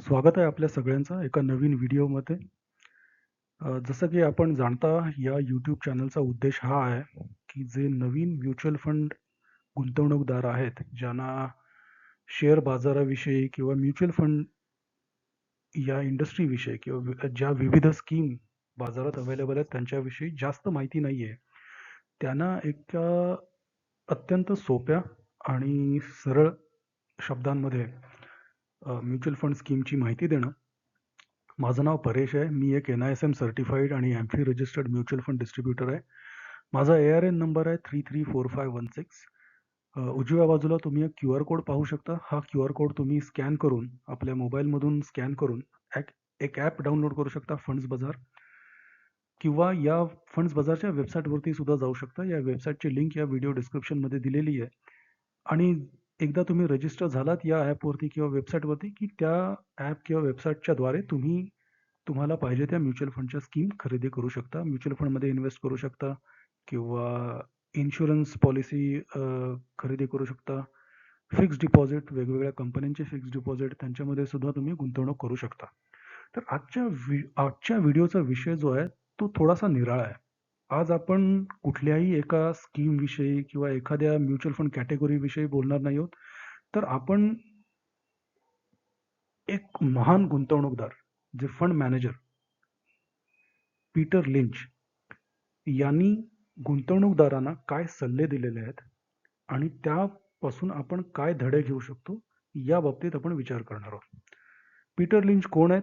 स्वागत आहे आपल्या सगळ्यांचं एका नवीन व्हिडिओमध्ये. जसं की आपण जाणता या यूट्यूब चॅनलचा उद्देश हा आहे, की जे नवीन म्युच्युअल फंड गुंतवणूकदार आहेत, ज्यांना शेअर बाजाराविषयी किंवा म्युच्युअल फंड या इंडस्ट्रीविषयी किंवा ज्या विविध स्कीम बाजारात अवेलेबल आहेत त्यांच्याविषयी जास्त माहिती नाही आहे. त्यांना एका अत्यंत सोप्या आणि सरळ शब्दांमध्ये म्युच्युअल फंड स्कीमची माहिती देणं. माझं नाव परेश आहे. मी एक NISM सर्टिफाईड आणि AMFI registered mutual fund distributor आहे. माझा ARN नंबर आहे 334516. उजव्या बाजूला तुम्ही एक QR कोड पाहू शकता. हा QR कोड तुम्ही स्कॅन करून आपल्या मोबाईलमधून स्कॅन करून एक एक ॲप डाउनलोड करू शकता फंड्स बाजार किंवा या फंड्स बाजारच्या वेबसाईटवरती सुद्धा जाऊ शकता. या वेबसाईटची लिंक या व्हिडिओ डिस्क्रिप्शनमध्ये दिलेली आहे. आणि एकदा तुम्ही रजिस्टर झालात या ॲपवरती किंवा वेबसाईटवरती, की त्या ॲप किंवा वेबसाईटच्याद्वारे तुम्हाला पाहिजे त्या म्युच्युअल फंडच्या स्कीम खरेदी करू शकता. म्युच्युअल फंडमध्ये इन्व्हेस्ट करू शकता किंवा इन्शुरन्स पॉलिसी खरेदी करू शकता. फिक्स्ड डिपॉझिट वेगवेगळ्या कंपन्यांचे फिक्स्ड डिपॉझिट त्यांच्यामध्ये सुद्धा तुम्ही गुंतवणूक करू शकता. तर आजच्या व्हिडिओचा विषय जो आहे तो थोडासा निराळा आहे. आज आपण कुठल्याही एका स्कीमविषयी किंवा एखाद्या म्युच्युअल फंड कॅटेगरीविषयी बोलणार नाही आहोत. तर आपण एक महान गुंतवणूकदार जे फंड मॅनेजर पीटर लिंच यांनी गुंतवणूकदारांना काय सल्ले दिलेले आहेत आणि त्यापासून आपण काय धडे घेऊ शकतो या बाबतीत आपण विचार करणार आहोत. पीटर लिंच कोण आहेत?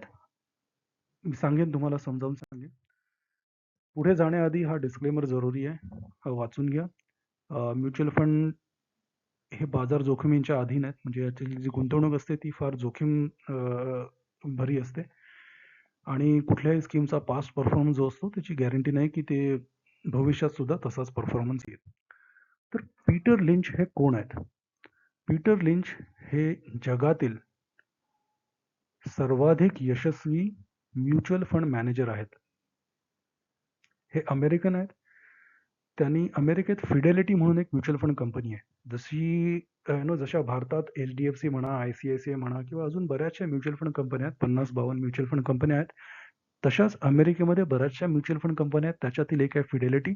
मी सांगेन तुम्हाला समजावून सांगेन. पुढे जाण्याआधी हा डिस्क्लेमर जरुरी आहे. हा वाचून घ्या. म्युच्युअल फंड हे बाजार जोखमींच्या अधीन आहेत. म्हणजे याची जी गुंतवणूक असते ती फार जोखीम भरी असते आणि कुठल्याही स्कीमचा पास्ट परफॉर्मन्स जो असतो त्याची गॅरंटी नाही की ते भविष्यात सुद्धा तसाच परफॉर्मन्स येईल. तर पीटर लिंच हे कोण आहेत? पीटर लिंच हे जगातील सर्वाधिक यशस्वी म्युच्युअल फंड मॅनेजर आहेत. हे अमेरिकन आहेत. त्यांनी अमेरिकेत फिडेलिटी म्हणून एक म्युच्युअल फंड कंपनी आहे. जशा भारतात HDFC म्हणा, ICICI म्हणा किंवा अजून बऱ्याचशा म्युच्युअल फंड कंपन्या आहेत. 50-52 म्युच्युअल फंड कंपन्या आहेत. तशाच अमेरिकेमध्ये बऱ्याचशा म्युच्युअल फंड कंपन्या आहेत. त्याच्यातील एक आहे फिडेलिटी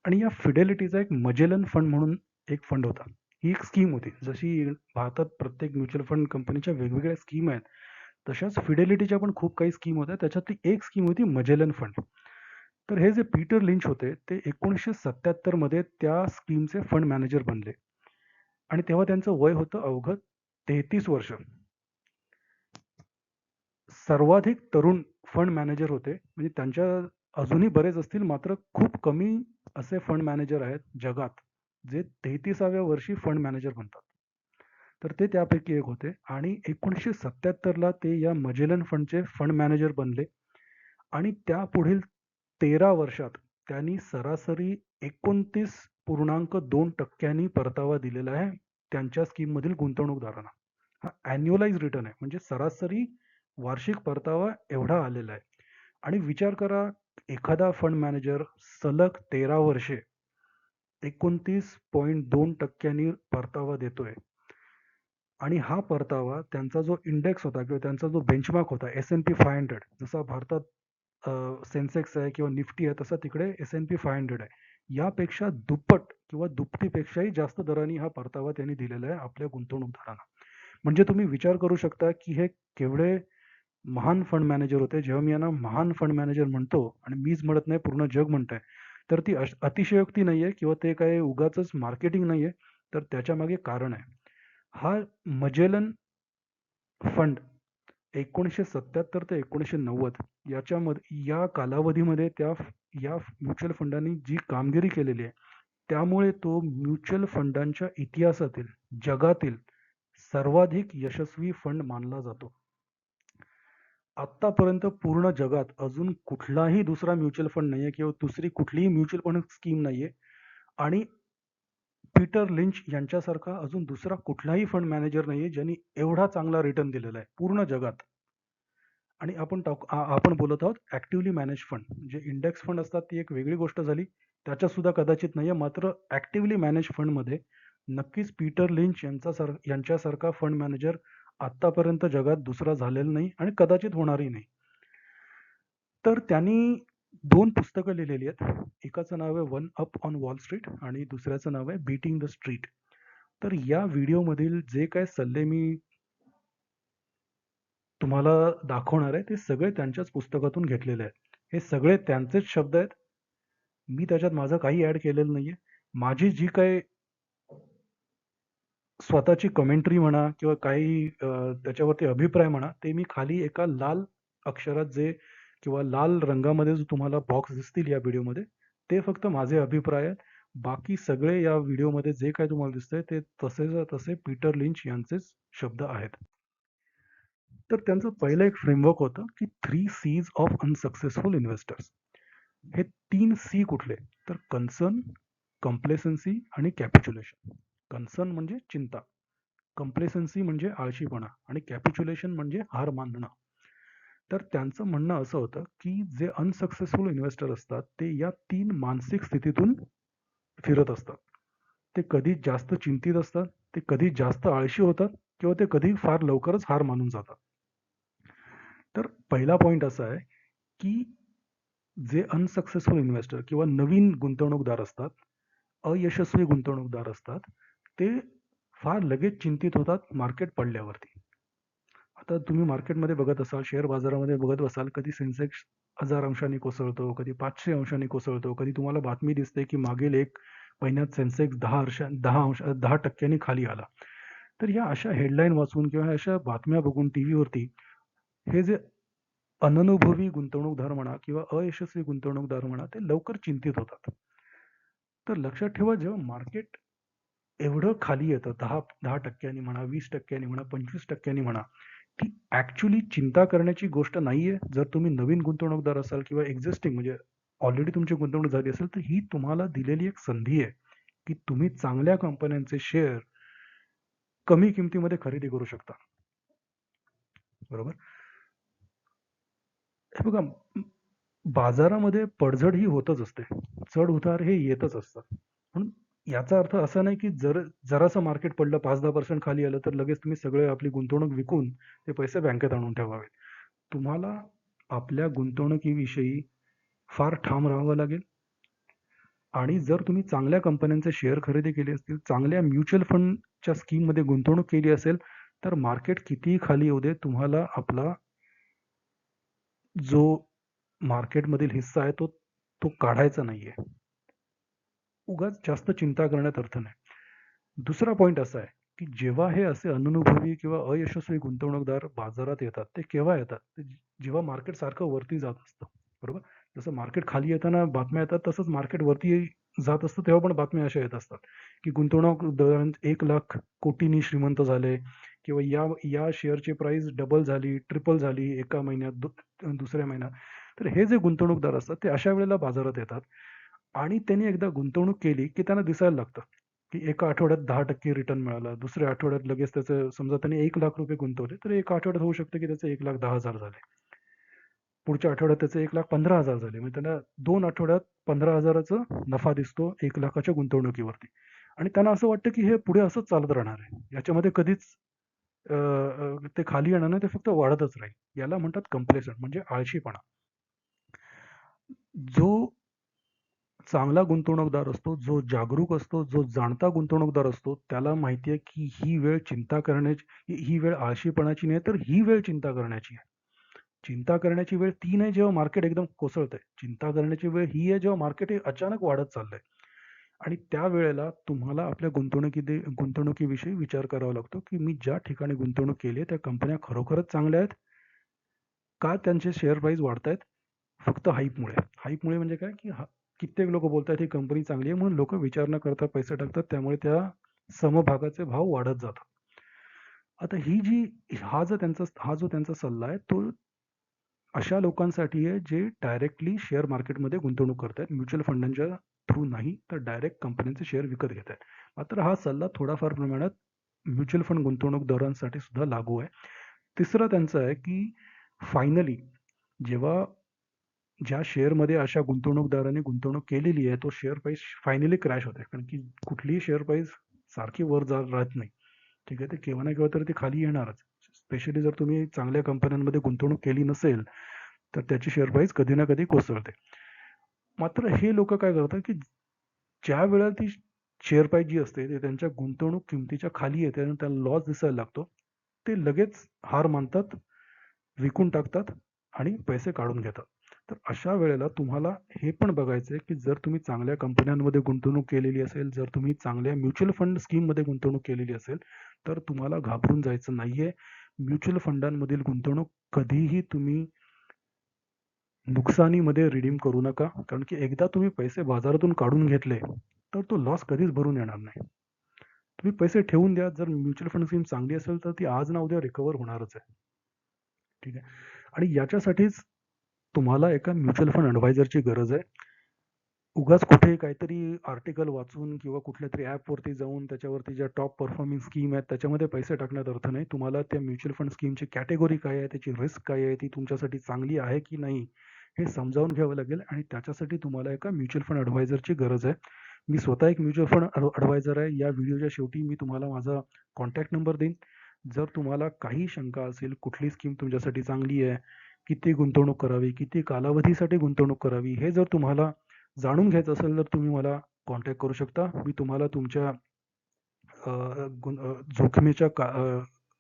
आणि या फिडेलिटीचा एक मजेलन फंड म्हणून एक फंड होता. ही एक स्कीम होती. जशी भारतात प्रत्येक म्युच्युअल फंड कंपनीच्या वेगवेगळ्या स्कीम आहेत, तशाच फिडेलिटीच्या पण खूप काही स्कीम होत्या. त्याच्यातली एक स्कीम होती मजेलन फंड. तर हे जे पीटर लिंच होते ते 1977 मध्ये त्या स्कीमचे फंड मॅनेजर बनले आणि तेव्हा त्यांचं वय होतं अवघं 33 वर्ष. सर्वाधिक तरुण फंड मॅनेजर होते. म्हणजे त्यांच्या अजूनही बरेच असतील, मात्र खूप कमी असे फंड मॅनेजर आहेत जगात जे 33व्या वर्षी फंड मॅनेजर बनतात. तर ते त्यापैकी एक होते आणि 1977ला ते या मजेलन फंडचे फंड मॅनेजर बनले आणि त्यापुढील 13 वर्षात त्यांनी सरासरी 29.2% परतावा दिलेला आहे त्यांच्या स्कीममधील गुंतवणूकदारांना. हा ॲन्युअलाइज रिटर्न आहे, म्हणजे सरासरी वार्षिक परतावा एवढा आलेला आहे. आणि विचार करा, एखादा फंड मॅनेजर सलग 13 वर्षे 29.2% परतावा देतोय आणि हा परतावा त्यांचा जो इंडेक्स होता किंवा त्यांचा जो बेंचमार्क होता S&P 500, जसा भारतात सेन्सेक्स आहे किंवा निफ्टी आहे तसा तिकडे S&P 500 आहे. यापेक्षा दुप्पट किंवा दुपटीपेक्षाही जास्त दराने हा परतावा त्यांनी दिलेला आहे आपल्या गुंतवणूकदारांना. म्हणजे तुम्ही विचार करू शकता की हे केवढे महान फंड मॅनेजर होते. जेव्हा मी यांना महान फंड मॅनेजर म्हणतो आणि मीच म्हणत नाही पूर्ण जग म्हणतंय, तर ती अतिशयोक्ती नाहीये किंवा ते काय उगाचच मार्केटिंग नाहीये, तर त्याच्यामागे कारण आहे. हा मजेलन फंड 1977 ते 1990 या कालावधीमध्ये या म्युच्युअल फंडांनी जी कामगिरी केलेली आहे, त्यामुळे तो म्युच्युअल फंडांच्या इतिहासातील जगातील सर्वाधिक यशस्वी फंड मानला जातो. आत्तापर्यंत पूर्ण जगात अजून कुठलाही दुसरा म्युच्युअल फंड नाहीये किंवा दुसरी कुठलीही म्युच्युअल फंड स्कीम नाहीये आणि पीटर लिंच यांच्यासारखा अजून दुसरा कुठलाही फंड मॅनेजर नाहीये ज्यांनी एवढा चांगला रिटर्न दिलेला आहे पूर्ण जगात. आणि आपण बोलत आहोत ऍक्टिव्हली मॅनेज फंड. जे इंडेक्स फंड असतात ती एक वेगळी गोष्ट झाली, त्याच्यात सुद्धा कदाचित नाहीये. मात्र ऍक्टिव्हली मॅनेज फंडमध्ये नक्कीच पीटर लिंच यांच्यासारखा फंड मॅनेजर आत्तापर्यंत जगात दुसरा झालेला नाही आणि कदाचित होणारही नाही. तर त्यांनी 2 पुस्तकं लिहिलेली आहेत. एकाचं नाव आहे one up on wall street आणि दुसऱ्याचं नाव आहे बीटिंग द स्ट्रीट. तर या व्हिडिओमधील जे काही सल्ले मी तुम्हाला दाखवणार आहे, ते सगळे त्यांच्याच पुस्तकातून घेतलेले आहेत. हे सगळे त्यांचेच शब्द आहेत. मी त्याच्यात माझं काही ॲड केलेलं नाहीये. माझी जी काही स्वतःची कमेंट्री म्हणा किंवा काही त्याच्यावरती अभिप्राय म्हणा, ते मी खाली एका लाल अक्षरात जे किंवा लाल रंगामध्ये जो तुम्हाला बॉक्स दिसतील या व्हिडिओमध्ये, ते फक्त माझे अभिप्राय आहेत. बाकी सगळे या व्हिडिओमध्ये जे काही तुम्हाला दिसतंय, ते तसेच्या तसे पीटर लिंच यांचेच शब्द आहेत. तर त्यांचं पहिलं एक फ्रेमवर्क होतं, की 3 सीज ऑफ अनसक्सेसफुल इन्व्हेस्टर्स. हे 3 सी कुठले? तर कन्सर्न, कंप्लेसन्सी आणि कॅपिच्युलेशन. कन्सर्न म्हणजे चिंता, कंप्लेसन्सी म्हणजे आळशीपणा आणि कॅपिच्युलेशन म्हणजे हार मानणं. तर त्यांचं म्हणणं असं होतं, की जे अनसक्सेसफुल इन्व्हेस्टर असतात, ते या 3 मानसिक स्थितीतून फिरत असतात. ते कधी जास्त चिंतित असतात, ते कधी जास्त आळशी होतात किंवा ते कधी फार लवकरच हार मानून जातात. तर पहिला पॉइंट असा आहे, की जे अनसक्सेसफुल इन्व्हेस्टर किंवा नवीन गुंतवणूकदार असतात, अयशस्वी गुंतवणूकदार असतात, ते फार लगेच चिंतित होतात मार्केट पडल्यावरती. आता तुम्ही मार्केटमध्ये बघत असाल, शेअर बाजारामध्ये बघत असाल, कधी सेन्सेक्स 1000 अंशांनी कोसळतो, कधी 500 अंशांनी कोसळतो, कधी तुम्हाला बातमी दिसते, की मागील 1 महिन्यात सेन्सेक्स 10% खाली आला. तर ह्या अशा हेडलाईन वाचून किंवा ह्या अशा बातम्या बघून टीव्हीवरती हे जे अननुभवी गुंतवणूकदार म्हणा किंवा अयशस्वी गुंतवणूकदार म्हणा, ते लवकर चिंतित होतात. तर लक्षात ठेवा, जेव्हा मार्केट एवढं खाली येतं 10% म्हणा, 20% म्हणा, 25% म्हणा, ती ॲक्चुअली चिंता करण्याची गोष्ट नाहीये. जर तुम्ही नवीन गुंतवणूकदार असाल किंवा एक्झिस्टिंग म्हणजे ऑलरेडी तुमची गुंतवणूक झाली असेल, तर ही तुम्हाला दिलेली एक संधी आहे, की तुम्ही चांगल्या कंपन्यांचे शेअर कमी किमतीमध्ये खरेदी करू शकता. बरोबर? हे बघा, बाजारामध्ये पडझड ही होतच असते. चढ-उतार हे येतच असतात. म्हणून याचा अर्थ असा नाही, की जरासं मार्केट पडलं 5-10% खाली आलं, तर लगेच तुम्ही सगळे आपली गुंतवणूक विकून ते पैसे बँकेत आणून ठेवावेत. तुम्हाला आपल्या गुंतवणुकीविषयी फार ठाम राहावं लागेल आणि जर तुम्ही चांगल्या कंपन्यांचे शेअर खरेदी केले असतील, चांगल्या म्युच्युअल फंडच्या स्कीममध्ये गुंतवणूक केली असेल, तर मार्केट कितीही खाली येऊ दे, तुम्हाला आपला जो मार्केटमधील हिस्सा आहे तो काढायचा नाहीये. उगाच जास्त चिंता करण्यात अर्थ नाही. दुसरा पॉइंट असा आहे, की जेव्हा हे असे अननुभवी किंवा अयशस्वी गुंतवणूकदार बाजारात येतात, ते केव्हा येतात? ते जेव्हा मार्केट सारखं वरती जात असतं, बरोबर? जसं मार्केट खाली येताना बातम्या येतात, तसंच मार्केट वरती जात असतं, तेव्हा पण बातम्या अशा येत असतात, की गुंतवणूकदार 1,00,000 कोटींनी श्रीमंत झाले किंवा या या शेअरची प्राइस डबल झाली, ट्रिपल झाली एका महिन्यात, दुसऱ्या महिन्यात. तर हे जे गुंतवणूकदार असतात, ते अशा वेळेला बाजारात येतात आणि त्यांनी एकदा गुंतवणूक केली, की त्यांना दिसायला लागतं, की एका आठवड्यात 10% रिटर्न मिळाला. दुसऱ्या आठवड्यात लगेच त्याचं समजा त्याने ₹1,00,000 गुंतवले, तर एका आठवड्यात होऊ शकतं, की त्याचे 1,10,000 झाले. पुढच्या आठवड्यात त्याचे 1,15,000 झाले. म्हणजे त्यांना 2 आठवड्यात 15,000चा नफा दिसतो 1,00,000च्या गुंतवणुकीवरती. आणि त्यांना असं वाटतं, की हे पुढे असंच चालत राहणार आहे. याच्यामध्ये कधीच ते खाली येणार नाही, ते फक्त वाढतच राहील. याला म्हणतात कंप्लेसंट म्हणजे आळशीपणा. जो चांगला गुंतवणूकदार असतो, जो जागरूक असतो, जो जाणता गुंतवणूकदार असतो, त्याला माहिती आहे, की ही वेळ चिंता करण्याची ही वेळ आळशीपणाची नाही, तर ही वेळ चिंता करण्याची आहे. चिंता करण्याची वेळ ती नाही जेव्हा मार्केट एकदम कोसळतंय. चिंता करण्याची वेळ ही आहे जेव्हा मार्केट हे अचानक वाढत चाललंय. आणि त्यावेळेला तुम्हाला आपल्या गुंतवणुकीविषयी विचार करावा लागतो, की मी ज्या ठिकाणी गुंतवणूक केली आहे, त्या कंपन्या खरोखरच चांगल्या आहेत? का त्यांचे शेअर प्राईस वाढतायत? फक्त हाईपमुळे. हाईपमुळे म्हणजे काय, की कित्येक लोकं बोलतायत ही कंपनी चांगली आहे म्हणून लोकं विचार न करता पैसे टाकतात. त्यामुळे त्या समभागाचे भाव वाढत जातात. आता हा जो त्यांचा सल्ला आहे, तो अशा लोकांसाठी आहे जे डायरेक्टली शेअर मार्केटमध्ये गुंतवणूक करतायत. म्युच्युअल फंडांच्या थ्रू नाही, तर डायरेक्ट कंपन्यांचे शेअर विकत घेत आहेत. मात्र हा सल्ला थोडाफार प्रमाणात म्युच्युअल फंड गुंतवणूकदारांसाठी सुद्धा लागू आहे. तिसरं त्यांचं आहे, की फायनली जेव्हा ज्या शेअरमध्ये अशा गुंतवणूकदारांनी गुंतवणूक केलेली आहे, तो शेअर प्राईस फायनली क्रॅश होते. कारण की कुठलीही शेअर प्राईस सारखी वर राहत नाही. ठीक आहे. ते केव्हा ना केव्हा तरी ते खाली येणारच. स्पेशली जर तुम्ही चांगल्या कंपन्यांमध्ये गुंतवणूक केली नसेल, तर त्याची शेअर प्राईस कधी ना कधी कोसळते. मात्र हे लोकं काय करतात, की ज्यावेळेला ती शेअर प्राईस जी असते, ते त्यांच्या गुंतवणूक किमतीच्या खाली येते आणि त्याला लॉस दिसायला लागतो, ते लगेच हार मानतात, विकून टाकतात आणि पैसे काढून घेतात. तर अशा वेळेला तुम्हाला हे पण बघायचं आहे, की जर तुम्ही चांगल्या कंपन्यांमध्ये गुंतवणूक केलेली असेल, जर तुम्ही चांगल्या म्युच्युअल फंड स्कीममध्ये गुंतवणूक केलेली असेल, तर तुम्हाला घाबरून जायचं नाहीये. म्युच्युअल फंडांमधील गुंतवणूक कधीही तुम्ही नुकसानीमध्ये रिडीम करू नका. कारण की एकदा तुम्ही पैसे बाजारातून काढून घेतले, तर तो लॉस कधीच भरून येणार नाही. तुम्ही पैसे ठेवून द्या. जर म्युच्युअल फंड स्कीम चांगली असेल, तर ती आज ना उद्या रिकव्हर होणारच आहे. ठीक आहे. आणि याच्यासाठीच तुम्हाला एका म्युच्युअल फंड ॲडवायझरची गरज आहे. उगाच कुठे काहीतरी आर्टिकल वाचून किंवा कुठल्यातरी ॲपवरती जाऊन त्याच्यावरती ज्या टॉप परफॉर्मिंग स्कीम आहेत, त्याच्यामध्ये पैसे टाकण्यात अर्थ नाही. तुम्हाला त्या म्युच्युअल फंड स्कीमची कॅटेगरी काय आहे, त्याची रिस्क काय आहे, ती तुमच्यासाठी चांगली आहे की नाही, हे समजावून घ्यावं लागेल आणि त्याच्यासाठी तुम्हाला एका म्युच्युअल फंड ॲडवायझरची गरज आहे. मी स्वतः एक म्युच्युअल फंड ॲडवायझर आहे. या व्हिडिओच्या शेवटी मी तुम्हाला माझा कॉन्टॅक्ट नंबर देईन. जर तुम्हाला काही शंका असेल, कुठली स्कीम तुमच्यासाठी चांगली आहे, किती गुंतवणूक करावी, किती कालावधीसाठी गुंतवणूक करावी, हे जर तुम्हाला जाणून घ्यायचं असेल तर तुम्ही मला कॉन्टॅक्ट करू शकता. मी तुम्हाला तुमच्या अ, जोखमीच्या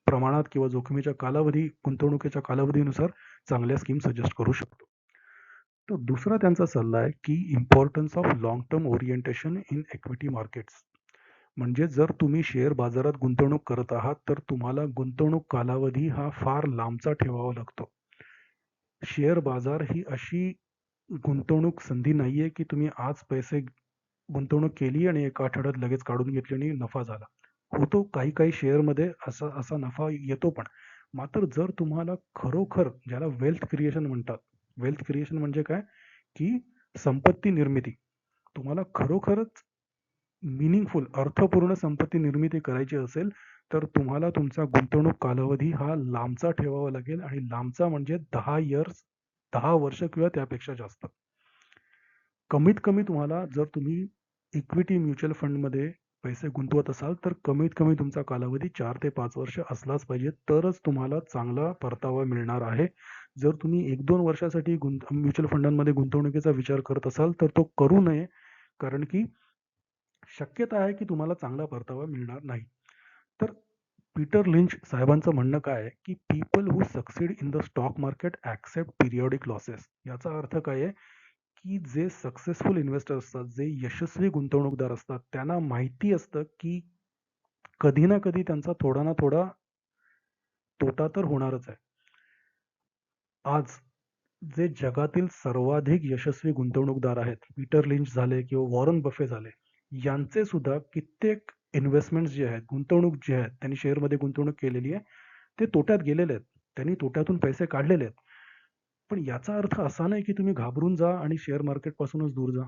प्रमाणात किंवा जोखमीच्या कालावधी, गुंतवणुकीच्या कालावधीनुसार चांगल्या स्कीम सजेस्ट करू शकतो. तर दुसरा त्यांचा सल्ला आहे, की importance of long term orientation in equity markets. म्हणजे जर तुम्ही शेअर बाजारात गुंतवणूक करत आहात, तर तुम्हाला गुंतवणूक कालावधी हा फार लांबचा ठेवावा लागतो. शेअर बाजार ही अशी गुंतवणूक संधी नाहीये, की तुम्ही आज पैसे गुंतवणूक केली आणि एका आठवड्यात लगेच काढून घेतली आणि नफा झाला. होतो काही काही शेअरमध्ये असा असा नफा येतो पण. मात्र जर तुम्हाला खरोखर ज्याला वेल्थ क्रिएशन म्हणतात. वेल्थ क्रिएशन म्हणजे काय? की संपत्ती निर्मिती. तुम्हाला खरोखरच मीनिंगफुल अर्थपूर्ण संपत्ती निर्मिती करायची असेल, तर तुम्हाला तुमचा गुंतवणूक कालावधी हा लांबचा ठेवावा लागेल आणि लांबचा म्हणजे 10 इयर्स, 10 वर्ष किंवा त्यापेक्षा जास्त. कमीत कमी तुम्हाला जर तुम्ही इक्विटी म्युच्युअल फंडमध्ये पैसे गुंतवत असाल, तर कमीत कमी तुमचा कालावधी 4 ते 5 वर्ष असलाच पाहिजे. तरच तुम्हाला चांगला परतावा मिळणार आहे. जर तुम्ही 1-2 वर्षासाठी म्युच्युअल फंडांमध्ये गुंतवणुकीचा विचार करत असाल, तर तो करू नये. कारण की शक्यता आहे की तुम्हाला चांगला परतावा मिळणार नाही. तर पीटर लिंच साहेबांचं म्हणणं काय आहे, की people who succeed in the stock market accept periodic losses. याचा अर्थ काय आहे, की जे सक्सेसफुल इन्व्हेस्टर असतात, जे यशस्वी गुंतवणूकदार असतात, त्यांना माहिती असतं, की कधी ना कधी त्यांचा थोडा ना थोडा तोटा तर होणारच आहे. आज जे जगातील सर्वाधिक यशस्वी गुंतवणूकदार आहेत, पीटर लिंच झाले किंवा वॉरन बफे झाले, यांचे सुद्धा कित्येक इन्व्हेस्टमेंट्स जे आहेत, गुंतवणूक जे आहेत, त्यांनी शेअरमध्ये गुंतवणूक केलेली आहे, ते तोट्यात गेलेले आहेत. त्यांनी तोट्यातून पैसे काढलेले आहेत. पण याचा अर्थ असा नाही, की तुम्ही घाबरून जा आणि शेअर मार्केटपासूनच दूर जा.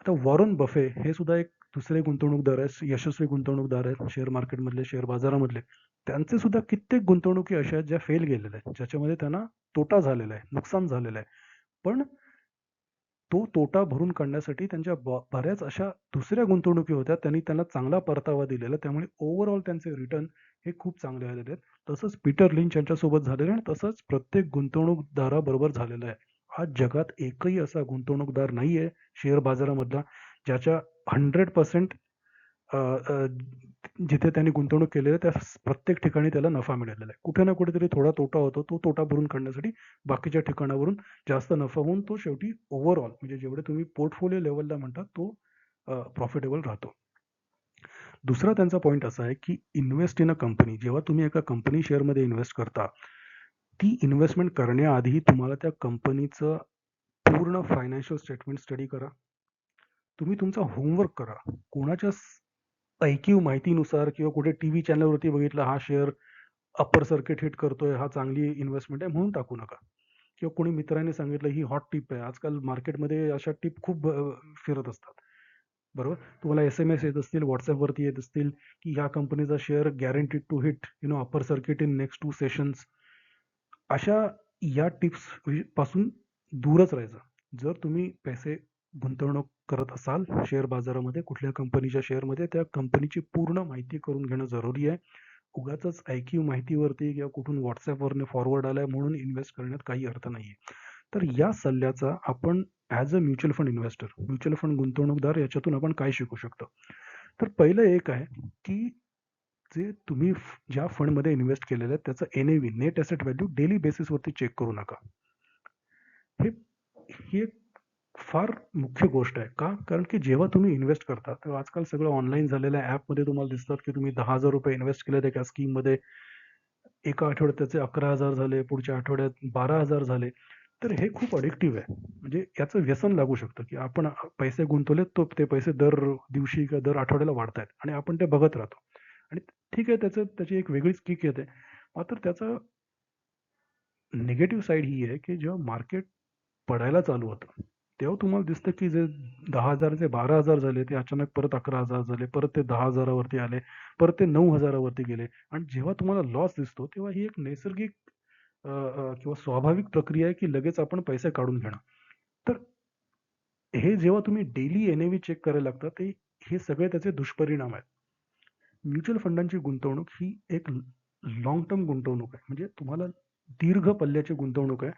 आता वॉरन बफे हे सुद्धा एक दुसरे गुंतवणूकदार आहेत, यशस्वी गुंतवणूकदार आहेत शेअर मार्केटमधले, शेअर बाजारामधले. त्यांचे सुद्धा कित्येक गुंतवणुकी अशा आहेत ज्या फेल गेलेल्या आहेत, ज्याच्यामध्ये त्यांना तोटा झालेला आहे, नुकसान झालेलं आहे. पण तो तोटा भरून काढण्यासाठी त्यांच्या बऱ्याच अशा दुसऱ्या गुंतवणुकी होत्या. त्यांनी त्यांना चांगला परतावा दिलेला. त्यामुळे ओव्हरऑल त्यांचे रिटर्न हे खूप चांगले आलेले आहेत. तसंच पीटर लिंच यांच्यासोबत झालेलं आहे आणि तसंच प्रत्येक गुंतवणूकदाराबरोबर झालेलं आहे. आज जगात एकही असा गुंतवणूकदार नाहीये शेअर बाजारामधला, ज्याच्या 100% अ, अ, जिथे त्यांनी गुंतवणूक केलेली आहे, त्या प्रत्येक ठिकाणी त्याला नफा मिळालेला आहे. कुठे ना कुठेतरी थोडा तोटा होतो. तो तोटा भरून काढण्यासाठी बाकीच्या ठिकाणावरून जास्त नफा होऊन तो शेवटी ओव्हरऑल म्हणजे जेवढे तुम्ही पोर्टफोलिओ लेव्हलला म्हणतात तो प्रॉफिटेबल राहतो. दुसरा त्यांचा पॉइंट असा आहे, की इन्व्हेस्ट इन अ कंपनी. जेव्हा तुम्ही एका कंपनी शेअरमध्ये इन्व्हेस्ट करता, ती इन्व्हेस्टमेंट करण्याआधी तुम्हाला त्या कंपनीचं पूर्ण फायनान्शियल स्टेटमेंट स्टडी करा. तुम्ही तुमचा होमवर्क करा. कोणाच्या ऐकीव माहितीनुसार किंवा कुठे टीव्ही चॅनलवरती बघितलं हा शेअर अप्पर सर्किट हिट करतोय, हा चांगली इन्व्हेस्टमेंट आहे म्हणून टाकू नका. किंवा कोणी मित्राने सांगितलं ही हॉट टिप आहे. आजकाल मार्केटमध्ये अशा टिप खूप फिरत असतात. बरोबर? तुम्हाला एस-एम-एस येत असतील, WhatsAppवरती येत असतील, की ह्या कंपनीचा share guaranteed to hit upper circuit in next 2 sessions. अशा या टिप्स पासून दूरच राहायचं. जर तुम्ही पैसे गुंतवणूक करत असाल शेअर बाजारामध्ये, कुठल्या कंपनीच्या शेअरमध्ये, त्या कंपनीची पूर्ण माहिती करून घेणं जरुरी आहे. उगाचच ऐकीव माहितीवरती किंवा कुठून WhatsAppवरनं फॉरवर्ड आलाय म्हणून इन्व्हेस्ट करण्यात काही अर्थ नाहीये. तर या सल्ल्याचा आपण as a mutual fund investor, mutual fund गुंतवणूकदार याच्यातून आपण काय शिकू शकतो? तर पहिलं एक आहे, की जे तुम्ही ज्या फंडमध्ये इन्व्हेस्ट केलेलं आहे त्याचं NAV, net asset value daily बेसिसवरती चेक करू नका. हे ही एक फार मुख्य गोष्ट आहे. का? कारण की जेव्हा तुम्ही इन्व्हेस्ट करता, तेव्हा आजकाल सगळं ऑनलाईन झालेलं आहे. ॲपमध्ये तुम्हाला दिसतात, की तुम्ही ₹10,000 इन्व्हेस्ट केलेत एका स्कीममध्ये. एका आठवड्यात त्याचे 11,000 झाले, पुढच्या आठवड्यात 12,000 झाले. तर हे खूप अडिक्टिव्ह आहे. म्हणजे याचं व्यसन लागू शकतं, की आपण पैसे गुंतवलेत, तो ते पैसे दर दिवशी किंवा दर आठवड्याला वाढतायत आणि आपण ते बघत राहतो. आणि ठीक आहे, त्याची एक वेगळीच किक येते. मात्र त्याचा निगेटिव्ह साइड ही आहे, की जेव्हा मार्केट पडायला चालू होतं, तेव्हा तुम्हाला दिसतं की जे 10,000 चे 12,000 झाले, ते अचानक परत 11,000 झाले, परत ते 10,000 वरती आले, परत ते 9,000 वरती गेले आणि जेव्हा तुम्हाला लॉस दिसतो, तेव्हा ही एक नैसर्गिक किंवा स्वाभाविक प्रक्रिया आहे, की लगेच आपण पैसे काढून घेणं. तर हे जेव्हा तुम्ही डेली NAV चेक करायला लागता, ते हे सगळे त्याचे दुष्परिणाम आहेत. म्युच्युअल फंडांची गुंतवणूक ही एक लाँग टर्म गुंतवणूक आहे. म्हणजे तुम्हाला दीर्घ पल्ल्याची गुंतवणूक आहे.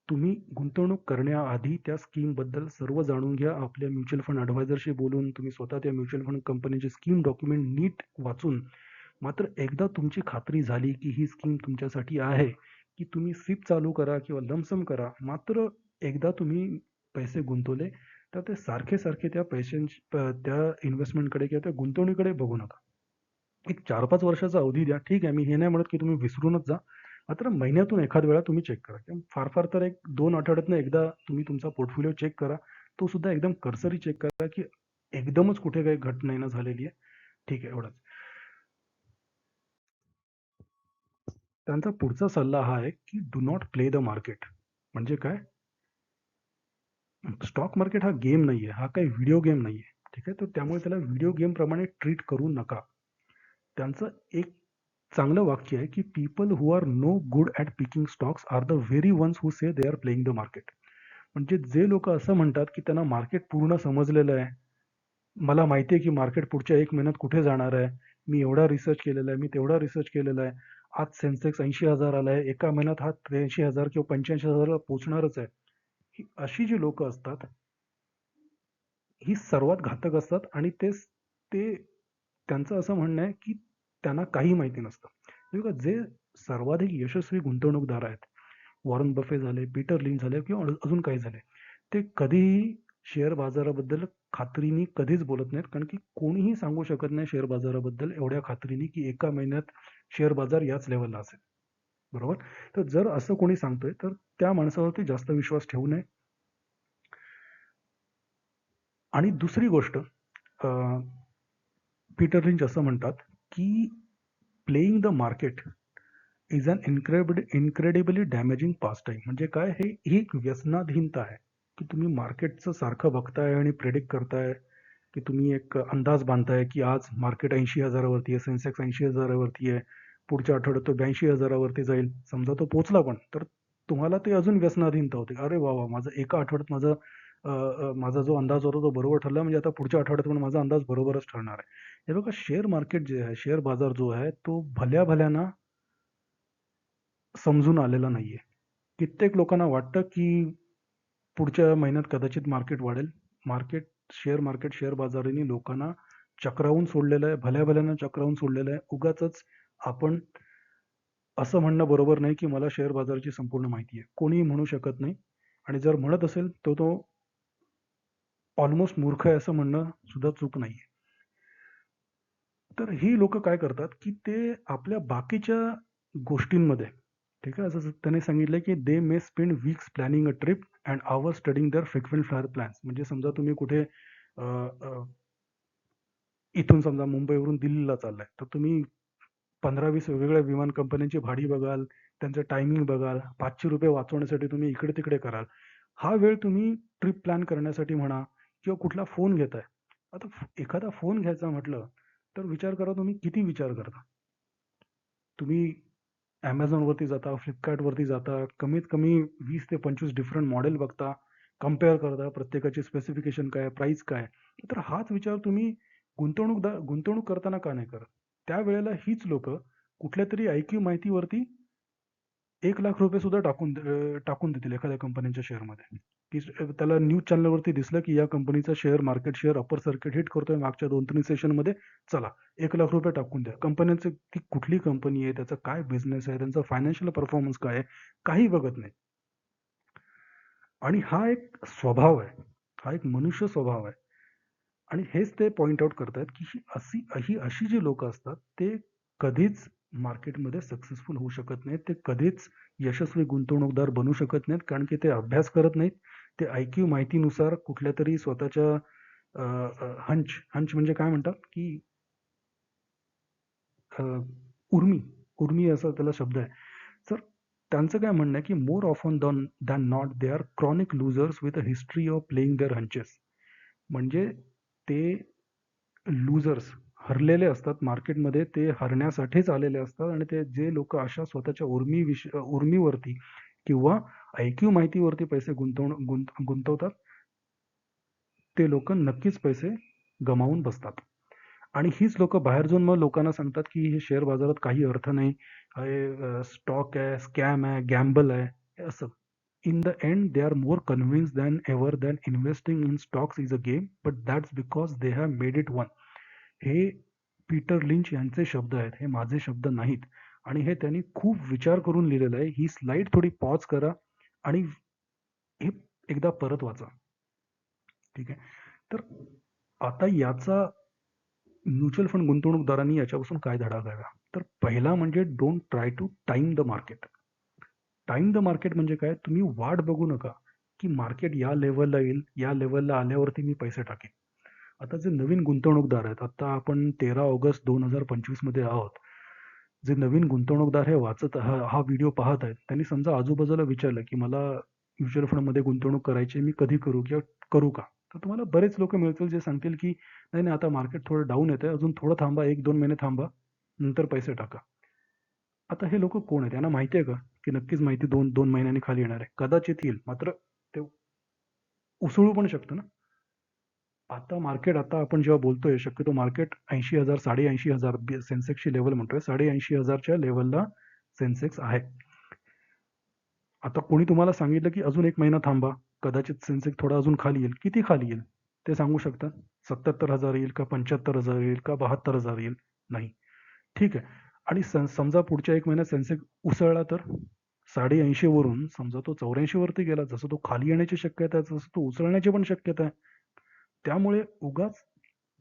तुम्ही गुंतवणूक करण्याआधी त्या स्कीमबद्दल सर्व जाणून घ्या. आपल्या म्युच्युअल फंड ॲडवायझरशी बोलून तुम्ही स्वतः त्या म्युच्युअल फंड कंपनीचे स्कीम डॉक्युमेंट नीट वाचून, मात्र एकदा तुमची खात्री झाली, की ही स्कीम तुमच्यासाठी आहे, की तुम्ही सिप चालू करा किंवा लमसम करा. मात्र एकदा तुम्ही पैसे गुंतवले, तर ते सारखे-सारखे त्या त्या इन्व्हेस्टमेंटकडे किंवा त्या गुंतवणुकीकडे बघू नका. एक 4-5 वर्षाचा अवधी द्या. ठीक आहे, मी हे नाही म्हणत, की तुम्ही विसरूनच जा. मात्र महिन्यातून एखाद वेळा तुम्ही चेक करा किंवा फार-फार तर 1-2 आठवड्यातनं एकदा तुम्ही तुमचा पोर्टफोलिओ चेक करा. तो सुद्धा एकदम कर्सरी चेक करा, की एकदमच कुठे काही घट नाही ना झालेली आहे. ठीक आहे, एवढंच. त्यांचा पुढचा सल्ला हा आहे, की do not play the market. म्हणजे काय? स्टॉक मार्केट हा गेम नाहीये. हा काही व्हिडिओ गेम नाहीये. ठीक आहे. तर त्यामुळे त्याला व्हिडिओ गेमप्रमाणे ट्रीट करू नका. त्यांचं एक चांगलं वाक्य आहे, की "people who are no good at picking stocks are the very ones who say they are playing the market." म्हणजे जे लोकं असं म्हणतात, की त्यांना मार्केट पूर्ण समजलेलं आहे. मला माहिती आहे, की मार्केट पुढच्या 1 महिन्यात कुठे जाणार आहे. मी एवढा रिसर्च केलेला आहे, मी तेवढा रिसर्च केलेला आहे. आज सेन्सेक्स 80,000 आलाय. एका महिन्यात हा 83,000 किंवा 85,000 ला पोहोचणारच आहे. ही अशी जी लोकं असतात, ही सर्वात घातक असतात आणि ते त्यांचं असं म्हणणं आहे, की त्यांना काही माहिती नसतं. हे बघा, जे सर्वाधिक यशस्वी गुंतवणूकदार आहेत, वॉरन बफे झाले, पीटर लिंच झाले किंवा अजून काही झाले. ते कधीही शेअर बाजाराबद्दल खात्रीने कधीच बोलत नाहीत. कारण की कोणीही सांगू शकत नाही शेअर बाजाराबद्दल एवढ्या खात्रीने, की एका महिन्यात शेअर बाजार याच लेव्हलला असेल. बरोबर? तर जर असं कोणी सांगतोय, तर त्या माणसावरती जास्त विश्वास ठेवू नये. आणि दुसरी गोष्ट, पीटर लिंच असं म्हणतात, की playing the market is an incredibly damaging pastime. म्हणजे काय, ही एक व्यसनाधीनता आहे, की तुम्ही मार्केटचं सारखं बघताय आणि प्रेडिक्ट करताय, की तुम्ही एक अंदाज बांधताय, की आज मार्केट 80,000 वरती आहे, सेन्सेक्स 80,000 वरती आहे, पुढच्या आठवड्यात तो 82,000 वरती जाईल. समजा तो पोहोचला पण, तर तुम्हाला ते अजून व्यसनाधीनता होते. अरे वाह! वाह! माझं एका आठवड्यात माझा जो अंदाज होता तो बरोबर ठरला, म्हणजे आता पुढच्या आठवड्यात पण माझा अंदाज बरोबरच ठरणार आहे. हे बघा, शेअर मार्केट जे आहे, शेअर बाजार जो आहे, तो भल्या-भल्यानं समजून आलेला नाहीये. कित्येक लोकांना वाटतं, की पुढच्या महिन्यात कदाचित मार्केट वाढेल. शेअर मार्केट, शेअर बाजाराने लोकांना चक्रावून सोडलेलं आहे. भल्या-भल्यानं चक्रावून सोडलेलं आहे. उगाचच आपण असं म्हणणं बरोबर नाही, की मला शेअर बाजाराची संपूर्ण माहिती आहे. कोणीही म्हणू शकत नाही आणि जर म्हणत असेल, तर तो ऑलमोस्ट मूर्ख आहे असं म्हणणं सुद्धा चूक नाहीये. तर ही लोकं काय करतात, की ते आपल्या बाकीच्या गोष्टींमध्ये, ठीक आहे. जसं त्याने सांगितलं, की "they may spend weeks planning a trip and hours studying their frequent flyer plans." म्हणजे समजा तुम्ही कुठे अ, अ, इथून समजा मुंबईवरून दिल्लीला चाललाय, तर तुम्ही 15-20 वेगवेगळ्या विमान कंपन्यांची भाडी बघाल, त्यांचं टायमिंग बघाल, ₹500 वाचवण्यासाठी तुम्ही इकडे-तिकडे कराल. हा वेळ तुम्ही ट्रिप प्लॅन करण्यासाठी म्हणा किंवा कुठला फोन घेताय. आता एखादा फोन घ्यायचा म्हटलं, तर विचार करा, तुम्ही किती विचार करता. तुम्ही Amazonवरती जाता, Flipkartवरती जाता, कमीत कमी 20 ते 25 डिफरंट मॉडेल बघता, कंपेअर करता, प्रत्येकाची स्पेसिफिकेशन काय, प्राईस काय. तर हाच विचार तुम्ही गुंतवणूक करताना का नाही करत? त्यावेळेला हीच लोकं कुठल्यातरी ऐकीव माहितीवरती ₹1,00,000 सुद्धा टाकून देतील एखाद्या कंपनीच्या शेअरमध्ये. की त्याला न्यूज चॅनलवरती दिसलं, की या कंपनीचा market share upper circuit hit करतोय मागच्या 2-3 सेशनमध्ये. चला ₹1,00,000 टाकून द्या. कंपन्यांचं ती कुठली कंपनी आहे, त्याचा काय बिझनेस आहे, त्यांचा फायनान्शियल परफॉर्मन्स काय आहे, काही बघत नाही. आणि हा एक स्वभाव आहे. हा एक मनुष्य स्वभाव आहे. आणि हेच ते पॉइंट आउट करतायत, की ही अशी जी लोकं असतात, ते कधीच मार्केटमध्ये सक्सेसफुल होऊ शकत नाहीत. ते कधीच यशस्वी गुंतवणूकदार बनू शकत नाहीत. कारण की ते अभ्यास करत नाहीत. ते ऐकीव माहितीनुसार कुठल्यातरी स्वतःच्या हंच हंच म्हणजे काय म्हणतात, की अ, उर्मी, उर्मी असा त्याला शब्द आहे. तर त्यांचं काय म्हणणं आहे, की more often than not they are chronic losers with a history of playing their hunches. म्हणजे ते लूजर्स, हरलेले असतात मार्केटमध्ये. ते हरण्यासाठीच आलेले असतात आणि ते जे लोकं अशा स्वतःच्या उर्मीवरती किंवा ऐकीव माहितीवरती पैसे गुंतवतात, ते लोकं नक्कीच पैसे गमावून बसतात. आणि हीच लोकं बाहेर जाऊन मग लोकांना सांगतात, की हे शेअर बाजारात काही अर्थ नाही. हे स्टॉक आहे, स्कॅम आहे, गॅम्बल आहे, हे असं. In the end, they are more convinced than ever that investing in stocks is a game, but that's because they have made it one. हे पीटर लिंच यांचे शब्द आहेत. हे माझे शब्द नाहीत. आणि हे त्यांनी खूप विचार करून लिहिलेलं आहे. ही स्लाईड थोडी पॉज करा आणि हे एकदा परत वाचा. ठीक आहे. तर आता याचा म्युच्युअल फंड गुंतवणूकदारांनी याच्यापासून काय धडा घ्यावा? तर पहिला म्हणजे don't try to time the market. Time the market म्हणजे काय? तुम्ही वाट बघू नका, की मार्केट या लेव्हलला येईल, या लेव्हलला आल्यावरती मी पैसे टाकेन. आता जे नवीन गुंतवणूकदार आहेत, आता आपण 13 ऑगस्ट 2025 मध्ये आहोत. जे नवीन गुंतवणूकदार हे वाचत हा हा व्हिडिओ पाहत आहेत, त्यांनी समजा आजूबाजूला विचारलं, की मला म्युच्युअल फंडमध्ये गुंतवणूक करायची आहे, मी कधी करू किंवा करू का? तर तुम्हाला बरेच लोकं मिळतील जे सांगतील, की "नाही, नाही, आता मार्केट थोडं डाऊन येतंय, अजून थोडं थांबा, 1-2 महिने थांबा, नंतर पैसे टाका." आता हे लोकं कोण आहेत? त्यांना माहिती आहे का, की नक्कीच माहिती 2 महिन्यांनी खाली येणार आहे? कदाचित येईल, मात्र ते उसळू पण शकतं ना. आता आपण जेव्हा बोलतोय, शक्यतो मार्केट 80,000, 80,500 सेन्सेक्सची लेव्हल म्हणतोय. 80,500 च्या लेव्हलला सेन्सेक्स आहे. आता कोणी तुम्हाला सांगितलं, की अजून 1 महिना थांबा, कदाचित सेन्सेक्स थोडा अजून खाली येईल. किती खाली येईल? ते सांगू शकता? 77,000 येईल का 75,000 येईल का 72,000 येईल? नाही. ठीक आहे. आणि समजा पुढच्या 1 महिन्यात सेन्सेक्स उसळला तर? 80.5 वरून समजा तो 84 वरती गेला. जसं तो खाली येण्याची शक्यता आहे, तसं तो उसळण्याची पण शक्यता आहे. त्यामुळे उगाच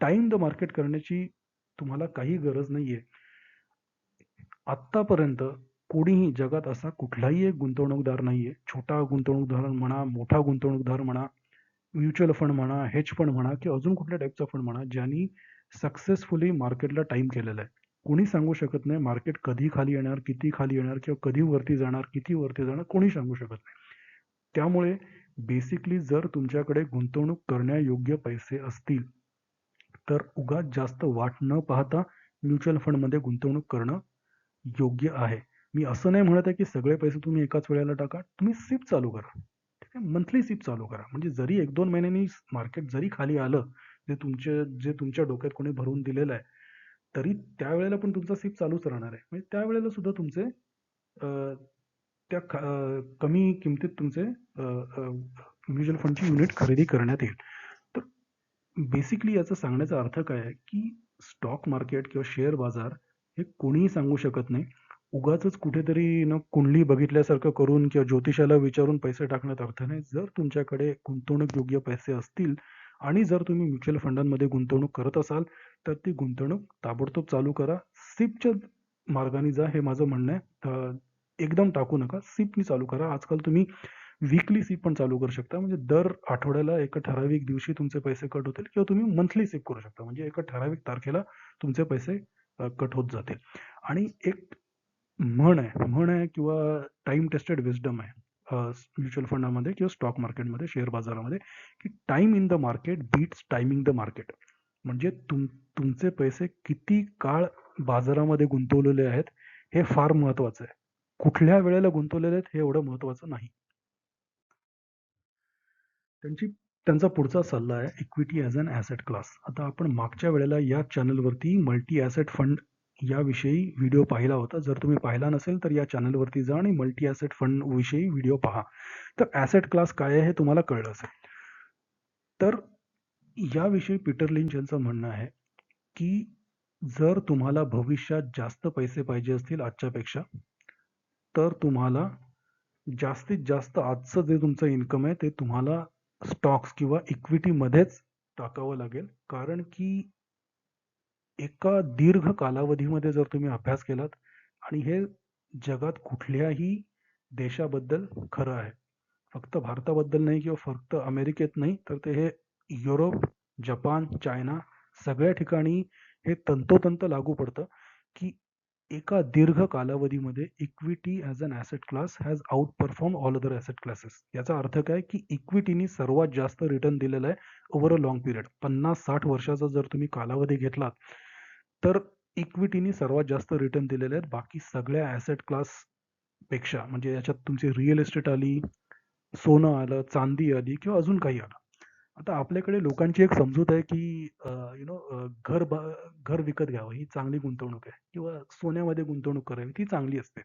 टाईम द मार्केट करण्याची तुम्हाला काही गरज नाहीये. आत्तापर्यंत कोणीही जगात असा कुठलाही एक गुंतवणूकदार नाहीये. छोटा गुंतवणूकदार म्हणा, मोठा गुंतवणूकदार म्हणा, म्युच्युअल फंड म्हणा, हेज फंड म्हणा किंवा अजून कुठल्या टाईपचा फंड म्हणा, ज्यांनी सक्सेसफुली मार्केटला टाईम केलेला आहे. कोणी सांगू शकत नाही मार्केट कधी खाली येणार, किती खाली येणार किंवा कधी वरती जाणार, किती वरती जाणार, कोणी सांगू शकत नाही. त्यामुळे बेसिकली जर तुमच्याकडे गुंतवणूक करण्यायोग्य पैसे असतील, तर उगाच जास्त वाट न पाहता म्युच्युअल फंडमध्ये गुंतवणूक करणं योग्य आहे. मी असं नाही म्हणत आहे, की सगळे पैसे तुम्ही एकाच वेळेला टाका. तुम्ही सिप चालू करा. ठीक आहे. मंथली सिप चालू करा. म्हणजे जरी 1-2 महिन्यांनी मार्केट जरी खाली आलं, जे तुमच्या डोक्यात कोणी भरून दिलेलं आहे, तरी त्यावेळेला पण तुमचा सिप चालूच राहणार आहे. म्हणजे त्यावेळेला सुद्धा तुमचे अ, कमी किमतीत तुमचे म्युच्युअल फंडची युनिट खरेदी करण्यात येईल. तर बेसिकली याचा सांगण्याचा अर्थ काय आहे, की स्टॉक मार्केट किंवा शेअर बाजार हे कोणीही सांगू शकत नाही. उगाचच कुठेतरी कुंडली बघितल्यासारखं करून किंवा ज्योतिषाला विचारून पैसे टाकण्यात अर्थ नाही. जर तुमच्याकडे गुंतवणूक योग्य पैसे असतील आणि जर तुम्ही म्युच्युअल फंडांमध्ये गुंतवणूक करत असाल, तर ती गुंतवणूक ताबडतोब चालू करा. सिपच्या मार्गाने जा हे माझं म्हणणं आहे. एकदम टाकू नका. सिपनी चालू करा. आजकाल तुम्ही वीकली सिप पण चालू करू शकता. म्हणजे दर आठवड्याला एका ठराविक दिवशी तुमचे पैसे कट होतील किंवा तुम्ही मंथली सिप करू शकता. म्हणजे एका ठराविक तारखेला तुमचे पैसे कट होत जातील. आणि एक म्हण आहे किंवा टाईम टेस्टेड विस्डम आहे. म्युच्युअल फंडामध्ये किंवा स्टॉक मार्केटमध्ये, शेअर बाजारामध्ये, की time in the market beats timing the market. म्हणजे तुमचे पैसे किती काळ बाजारामध्ये गुंतवलेले आहेत, हे फार महत्त्वाचं आहे. कुठल्या वेळेला गुंतवलेले आहेत हे एवढं महत्त्वाचं नाही. त्यांची त्यांचा पुढचा सल्ला आहे equity as an asset class. आता आपण मागच्या वेळेला या चॅनलवरती मल्टी ॲसेट फंड याविषयी व्हिडिओ पाहिला होता. जर तुम्ही पाहिला नसेल तर या चॅनलवरती जा आणि मल्टी ॲसेट फंड विषयी व्हिडिओ पहा. तर ॲसेट क्लास काय आहे हे तुम्हाला कळलं असेल. तर याविषयी पीटर लिंच यांचं म्हणणं आहे, की जर तुम्हाला भविष्यात जास्त पैसे पाहिजे असतील आजच्यापेक्षा, तर तुम्हाला जास्तीत जास्त आजचं जे तुमचं इन्कम आहे ते तुम्हाला स्टॉक्स किंवा इक्विटीमध्येच टाकावं लागेल. कारण की एका दीर्घ कालावधीमध्ये जर तुम्ही अभ्यास केलात आणि हे जगात कुठल्याही देशाबद्दल खरं आहे. फक्त भारताबद्दल नाही किंवा फक्त अमेरिकेत नाही, तर ते हे युरोप, जपान, चायना सगळ्या ठिकाणी हे तंतोतंत लागू पडतं, की एका दीर्घ कालावधीमध्ये equity as an asset class has outperform all other asset classes. याचा अर्थ काय, की इक्विटीनी सर्वात जास्त रिटर्न दिलेला आहे ओव्हर अ लाँग पिरियड. 50-60 वर्षाचा जर तुम्ही कालावधी घेतलात, तर इक्विटीनी सर्वात जास्त रिटर्न दिलेले आहेत बाकी सगळ्या ॲसेट क्लास पेक्षा. म्हणजे याच्यात तुमची रिअल इस्टेट आली, सोनं आलं, चांदी आली किंवा अजून काही आलं. आता आपल्याकडे लोकांची एक समजूत आहे, की घर विकत घ्यावं ही चांगली गुंतवणूक आहे किंवा सोन्यामध्ये गुंतवणूक करावी ती चांगली असते.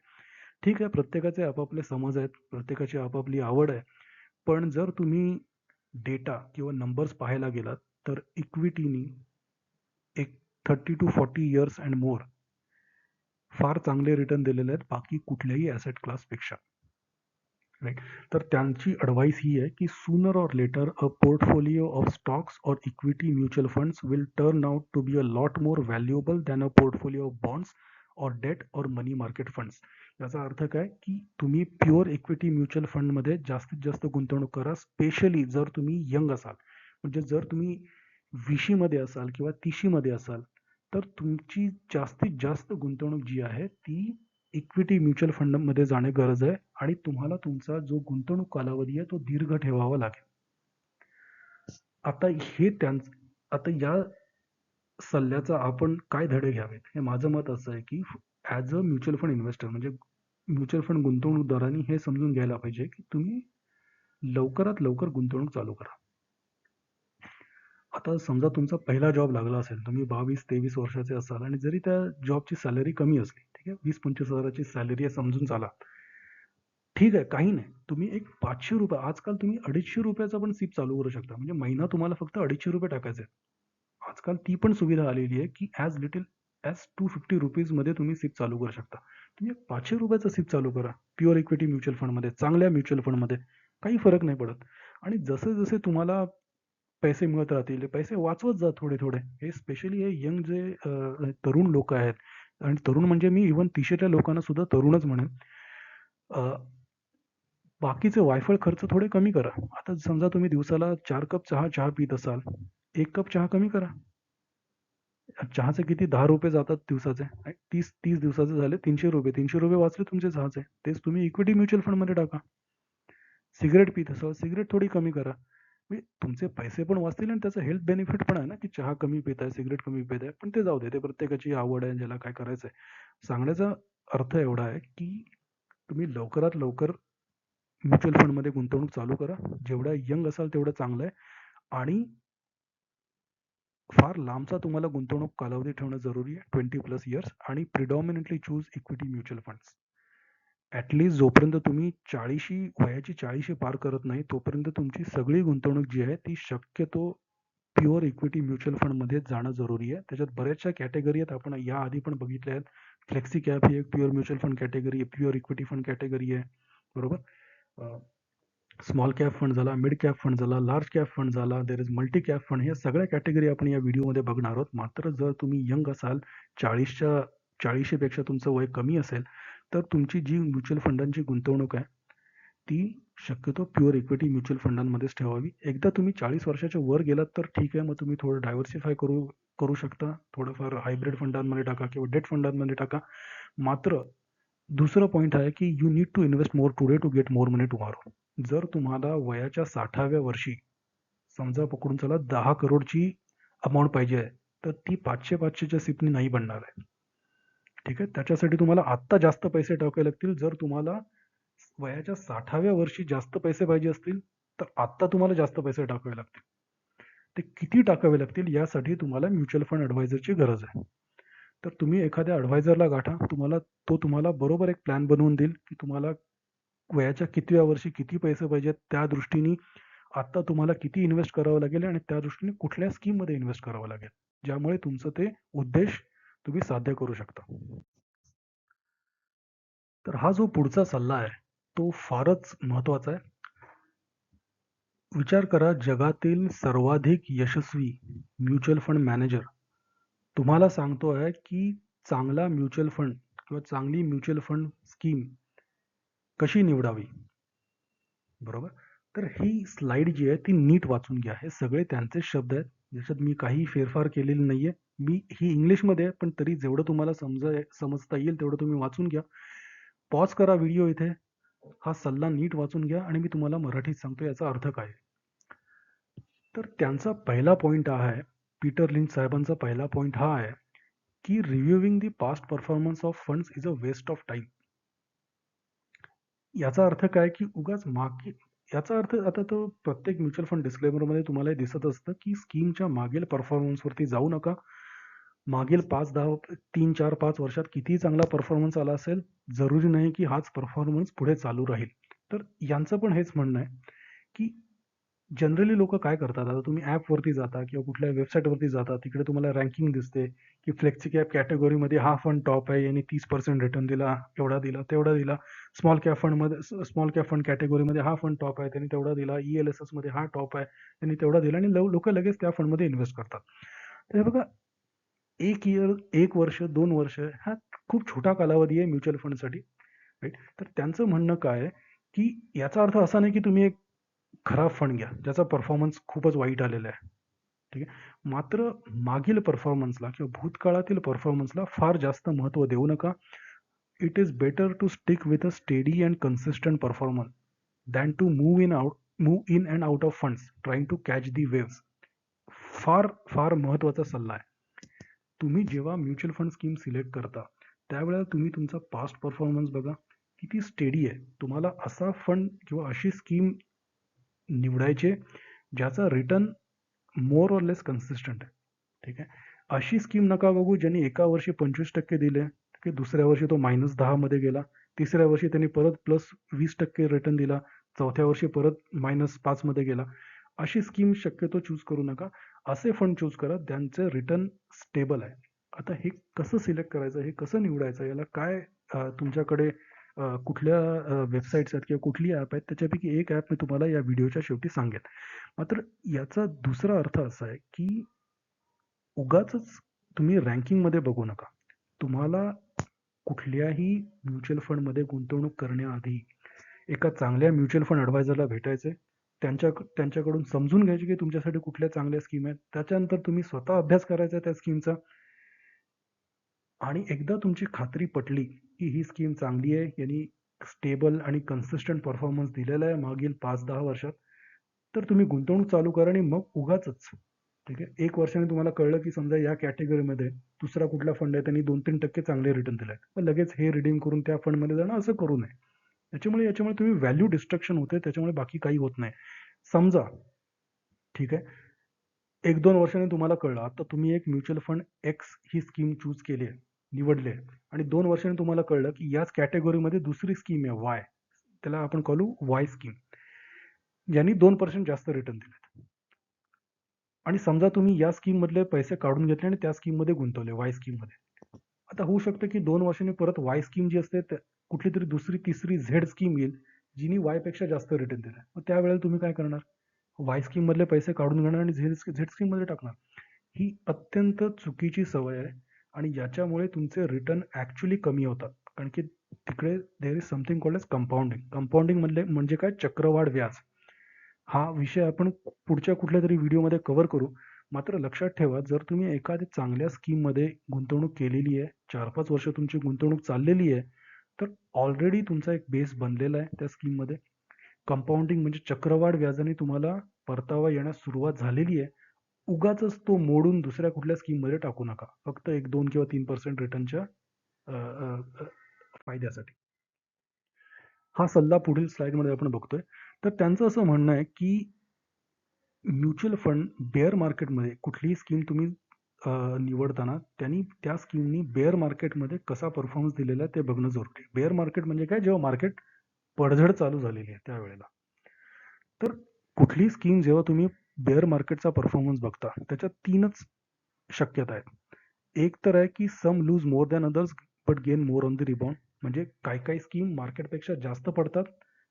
ठीक आहे, प्रत्येकाचे आपापले समज आहेत, प्रत्येकाची आपापली आवड आहे. पण जर तुम्ही डेटा किंवा नंबर्स पाहायला गेलात, तर इक्विटीनी एक 30 टू 40 इयर्स अँड मोर फार चांगले रिटर्न दिलेले आहेत बाकी कुठल्याही ॲसेट क्लासपेक्षा. राइट. तर त्यांची ॲडवाइस ही आहे, की sooner or later a portfolio of stocks और equity mutual funds will turn out to be a lot more valuable than a portfolio of bonds और डेट और मनी मार्केट फंड्स. याचा अर्थ काय, की तुम्ही प्युअर इक्विटी म्युच्युअल फंडमध्ये जास्तीत जास्त गुंतवणूक करा, स्पेशली जर तुम्ही यंग असाल. म्हणजे जर तुम्ही 20शी मध्ये असाल किंवा 30शी मध्ये असाल, तर तुमची जास्तीत जास्त गुंतवणूक जी आहे ती इक्विटी म्युच्युअल फंडमध्ये जाणे गरज आहे आणि तुम्हाला तुमचा जो गुंतवणूक कालावधी आहे तो दीर्घ ठेवावा लागेल. आता हे त्यांचं आता या सल्ल्याचा आपण काय धडे घ्यावेत? हे माझं मत असं आहे, की as a mutual fund investor म्हणजे म्युच्युअल फंड गुंतवणूकदारांनी हे समजून घ्यायला पाहिजे, की तुम्ही लवकरात लवकर गुंतवणूक चालू करा. आता समजा तुमचा पहिला जॉब लागला असेल, तुम्ही 22-23 वर्षाचे असाल आणि जरी त्या जॉबची सॅलरी कमी असली, ठीक आहे, 20-25 हजाराची सॅलरी आहे समजून चाला. ठीक आहे, काही नाही. तुम्ही एक ₹500 आजकाल तुम्ही ₹250चा पण सिप चालू करू शकता. म्हणजे महिना तुम्हाला फक्त ₹250 टाकायचे आहेत. आजकाल ती पण सुविधा आलेली आहे, की ॲज लिटल ॲज ₹250 मध्ये तुम्ही सिप चालू करू शकता. तुम्ही एक ₹500चा सिप चालू करा. प्युअर इक्विटी म्युच्युअल फंडमध्ये, चांगल्या म्युच्युअल फंडमध्ये. काही फरक नाही पडत. आणि जसे-जसे तुम्हाला पैसे मिळत राहतील, पैसे वाचवत जा थोडे-थोडे. हे स्पेशली हे यंग जे तरुण लोकं आहेत आणि तरुण म्हणजे मी इव्हन 30च्या लोकांना सुद्धा तरुणच म्हणेन. अ, बाकीचे वायफळ खर्च थोडे कमी करा. आता समजा तुम्ही दिवसाला 4 कप चहा पीत असाल, 1 कप चहा कमी करा. चहाचे किती ₹10 जातात दिवसाचे. 30 दिवसाचे झाले ₹300. ₹300 वाचले तुमचे चहाचे. तेच तुम्ही इक्विटी म्युच्युअल फंडमध्ये टाका. सिगारेट पीत असाल, सिगारेट थोडी कमी करा. म्हणजे तुमचे पैसे पण वाचतील आणि त्याचा हेल्थ बेनिफिट पण आहे ना, की चहा कमी पिताय, सिगारेट कमी पिताय. पण ते जाऊ दे. ते प्रत्येकाची आवड आहे, ज्याला काय करायचंय. सांगण्याचा अर्थ एवढा आहे, की तुम्ही लवकरात लवकर म्युच्युअल फंडमध्ये गुंतवणूक चालू करा. जेवढा यंग असाल तेवढं चांगलं आहे आणि फार लांबचा तुम्हाला गुंतवणूक कालावधी ठेवणं जरुरी आहे 20+ इयर्स आणि प्रिडॉमिनेंटली choose equity mutual funds. At least जोपर्यंत तुम्ही 40शी वयाची 40शी पार करत नाही, तोपर्यंत तुमची सगळी गुंतवणूक जी आहे ती शक्यतो प्युअर इक्विटी म्युच्युअल फंडमध्ये जाणं जरुरी आहे. त्याच्यात बऱ्याचशा कॅटेगरी आहेत. आपण याआधी पण बघितल्या आहेत. फ्लेक्सी कॅप ही एक प्युअर म्युच्युअल फंड कॅटेगरी आहे, प्युअर इक्विटी फंड कॅटेगरी आहे. बरोबर? स्मॉल कॅप फंड झाला, मिड कॅप फंड झाला, लार्ज कॅप फंड झाला, there is multi cap fund. ह्या सगळ्या कॅटेगरी आपण या व्हिडिओमध्ये बघणार आहोत. मात्र जर तुम्ही यंग असाल, 40शी पेक्षा तुमचं वय कमी असेल, तर तुमची जी म्युच्युअल फंडांची गुंतवणूक आहे, ती शक्यतो प्युअर इक्विटी म्युच्युअल फंडांमध्येच ठेवावी. एकदा तुम्ही 40 वर्षाच्या वर गेलात तर ठीक आहे, मग तुम्ही थोडं डायव्हर्सिफाय करू करू शकता. थोडंफार हायब्रिड फंडांमध्ये टाका किंवा डेट फंडांमध्ये टाका. मात्र दुसरं पॉइंट आहे, की you need to invest more today to get more money tomorrow. जर तुम्हाला वयाच्या 60व्या वर्षी समजा पकडून चला 10 करोडची अमाउंट पाहिजे आहे, तर ती 500-500च्या सिपनी नाही बनणार आहे. ठीक आहे. त्याच्यासाठी तुम्हाला आत्ता जास्त पैसे टाकावे लागतील. जर तुम्हाला वयाच्या 60व्या वर्षी जास्त पैसे पाहिजे असतील, तर आत्ता तुम्हाला जास्त पैसे टाकावे लागतील. ते किती टाकावे लागतील यासाठी तुम्हाला म्युच्युअल फंड ॲडवायझरची गरज आहे. तर तुम्ही एखाद्या ॲडवायझरला गाठा. तुम्हाला बरोबर एक प्लॅन बनवून देईल, की तुम्हाला वयाच्या कितव्या वर्षी किती पैसे पाहिजेत, त्या दृष्टीने आता तुम्हाला किती इन्व्हेस्ट करावं लागेल आणि त्या दृष्टीने कुठल्या स्कीममध्ये इन्व्हेस्ट करावं लागेल, ज्यामुळे तुमचं ते उद्देश तुम्ही साध्य करू शकता. तर हा जो पुढचा सल्ला आहे, तो फारच महत्त्वाचा आहे. विचार करा, जगातील सर्वाधिक यशस्वी म्युच्युअल फंड मॅनेजर तुम्हाला सांगतो आहे, की चांगला म्युच्युअल फंड किंवा चांगली म्युच्युअल फंड स्कीम कशी निवडावी, बरोबर? तर ही स्लाईड जी आहे ती नीट वाचून घ्या. हे सगळे त्यांचेच शब्द आहेत. ज्याच्यात मी काही फेरफार केलेली नाहीये. मी ही इंग्लिशमध्ये आहे, पण तरी जेवढं तुम्हाला समजता येईल तेवढं तुम्ही वाचून घ्या. पॉज करा व्हिडिओ इथे. हा सल्ला नीट वाचून घ्या आणि मी तुम्हाला मराठीत सांगतो याचा अर्थ काय आहे. तर त्यांचा पहिला पॉइंट हा आहे, पीटर लिंच साहेबांचा पहिला पॉइंट हा आहे, की reviewing the past performance of funds is a waste of time. याचा अर्थ काय, की उगाच मागे याचा अर्थ आता तो प्रत्येक म्युच्युअल फंड डिस्क्लेमरमध्ये तुम्हाला हे दिसत असतं, की स्कीमच्या मागील परफॉर्मन्सवरती जाऊ नका. मागील 5-10 3, 4, 5 वर्षात कितीही चांगला परफॉर्मन्स आला असेल, जरुरी नाही की हाच परफॉर्मन्स पुढे चालू राहील. तर यांचं पण हेच म्हणणं आहे, की जनरली लोकं काय करतात, आता तुम्ही ॲपवरती जाता किंवा कुठल्या वेबसाईटवरती जाता, तिकडे तुम्हाला रँकिंग दिसते, की फ्लेक्सी कॅप कॅटेगोरीमध्ये हा फंड टॉप आहे, याने 30% रिटर्न दिला, एवढा दिला, तेवढा दिला. स्मॉल कॅप फंड कॅटेगोरीमध्ये हा फंड टॉप आहे, त्यांनी तेवढा दिला. ई-एल-एस-एसमध्ये हा टॉप आहे, त्यांनी तेवढा दिला आणि लोकं लगेच त्या फंडमध्ये इन्व्हेस्ट करतात. तर हे बघा, 1 वर्ष, 2 वर्ष हा खूप छोटा कालावधी आहे म्युच्युअल फंडसाठी, राइट? तर त्यांचं म्हणणं काय आहे, की याचा अर्थ असा नाही, की तुम्ही एक खराब फंड घ्या, ज्याचा परफॉर्मन्स खूपच वाईट आलेला आहे. ठीक आहे. मात्र मागील परफॉर्मन्सला किंवा भूतकाळातील परफॉर्मन्सला फार जास्त महत्त्व देऊ नका. It is better to stick with a steady and consistent performance than to move in and out of funds trying to catch the waves. फार फार महत्त्वाचा सल्ला आहे. तुम्ही जेव्हा म्युच्युअल फंड स्कीम सिलेक्ट करता, त्यावेळेला तुम्ही तुमचा पास्ट परफॉर्मन्स बघा, किती स्टेडी आहे. तुम्हाला असा फंड किंवा अशी स्कीम निवडायची ज्याचा return more or less consistent आहे. ठीक आहे. अशी स्कीम नका बघू ज्यांनी एका वर्षी 25% दिले, की दुसऱ्या वर्षी तो -10 मध्ये गेला. तिसऱ्या वर्षी त्यांनी परत +20% रिटर्न दिला. चौथ्या वर्षी परत -5 मध्ये गेला. अशी स्कीम शक्यतो चूज करू नका. असे फंड चूज करा ज्यांचं रिटर्न स्टेबल आहे. आता हे कसं सिलेक्ट करायचं, हे कसं निवडायचं, याला काय तुमच्याकडे कुठल्या वेबसाईट्स आहेत किंवा कुठली ॲप आहेत, त्याच्यापैकी एक ॲप मी तुम्हाला या व्हिडिओच्या शेवटी सांगेन. मात्र याचा दुसरा अर्थ असा आहे, की उगाचच तुम्ही रँकिंगमध्ये बघू नका. तुम्हाला कुठल्याही म्युच्युअल फंडमध्ये गुंतवणूक करण्याआधी एका चांगल्या म्युच्युअल फंड ॲडवायझरला भेटायचंय. त्यांच्याकडून समजून घ्यायचे की तुमच्यासाठी कुठल्या चांगल्या स्कीम आहेत. त्याच्यानंतर तुम्ही स्वतः अभ्यास करायचा त्या स्कीमचा आणि एकदा तुमची खात्री पटली, की ही स्कीम चांगली आहे, यांनी स्टेबल आणि कन्सिस्टंट परफॉर्मन्स दिलेला आहे मागील 5-10 वर्षात, तर तुम्ही गुंतवणूक चालू करा आणि मग उगाचच ठीक आहे. 1 वर्षाने तुम्हाला कळलं, की समजा या कॅटेगरीमध्ये दुसरा कुठला फंड आहे, त्यांनी 2-3% चांगले रिटर्न दिले आहेत. मग लगेच हे रिडीम करून त्या फंडमध्ये जाणं असं करू नये. याच्यामुळे तुम्ही व्हॅल्यू डिस्ट्रक्शन होते, त्याच्यामुळे बाकी काही होत नाही. समजा, ठीक आहे, 1-2 वर्षांनी तुम्हाला कळलं, आता तुम्ही एक म्युच्युअल फंड एक्स ही स्कीम चूज केली आहे, निवडली आहे आणि 2 वर्षांनी तुम्हाला कळलं, की याच कॅटेगरीमध्ये दुसरी स्कीम आहे वाय. त्याला आपण कॉलू वाय स्कीम, ज्यांनी 2% जास्त रिटर्न दिलेत. आणि समजा तुम्ही या स्कीममधले पैसे काढून घेतले आणि त्या स्कीममध्ये गुंतवले, वाय स्कीममध्ये. आता होऊ शकतं की 2 वर्षांनी परत वाय स्कीम जी असते, कुठलीतरी दुसरी, तिसरी झेड स्कीम येईल, जिनी वायपेक्षा जास्त रिटर्न दिलाय. मग त्यावेळेला तुम्ही काय करणार? वाय स्कीममधले पैसे काढून घेणार आणि झेड स्कीममध्ये टाकणार. ही अत्यंत चुकीची सवय आहे आणि याच्यामुळे तुमचे रिटर्न ॲक्चुअली कमी होतात. कारण की तिकडे there is something called as compounding. Compounding म्हणजे काय? चक्रवाढ व्याज. हा विषय आपण पुढच्या कुठल्यातरी व्हिडिओमध्ये कव्हर करू. मात्र लक्षात ठेवा, जर तुम्ही एखाद्या चांगल्या स्कीममध्ये गुंतवणूक केलेली आहे, 4-5 वर्ष तुमची गुंतवणूक चाललेली आहे, तर ऑलरेडी तुमचा एक बेस बनलेला आहे त्या स्कीममध्ये. कंपाउंडिंग म्हणजे चक्रवाढ व्याजाने तुम्हाला परतावा येण्यास सुरुवात झालेली आहे. उगाचच तो मोडून दुसऱ्या कुठल्या स्कीममध्ये टाकू नका. फक्त 1-2 किंवा 3% रिटर्नच्या अ, अ, अ, फायद्यासाठी. हा सल्ला पुढील स्लाइडमध्ये आपण बघतोय. तर त्यांचं असं म्हणणं आहे, की म्युच्युअल फंड बेअर मार्केटमध्ये कुठलीही स्कीम तुम्ही निवडताना त्यांनी त्या स्कीमनी बेअर मार्केटमध्ये कसा परफॉर्मन्स दिलेला आहे ते बघणं जरुरी आहे. बेअर मार्केट म्हणजे काय? जेव्हा मार्केट पडझड चालू झालेली आहे त्यावेळेला. तर कुठलीही स्कीम जेव्हा तुम्ही बेअर मार्केटचा परफॉर्मन्स बघता, त्याच्यात 3च शक्यता आहेत. एक तर आहे की some lose more than others but gain more on the rebound. म्हणजे काही स्कीम मार्केटपेक्षा जास्त पडतात,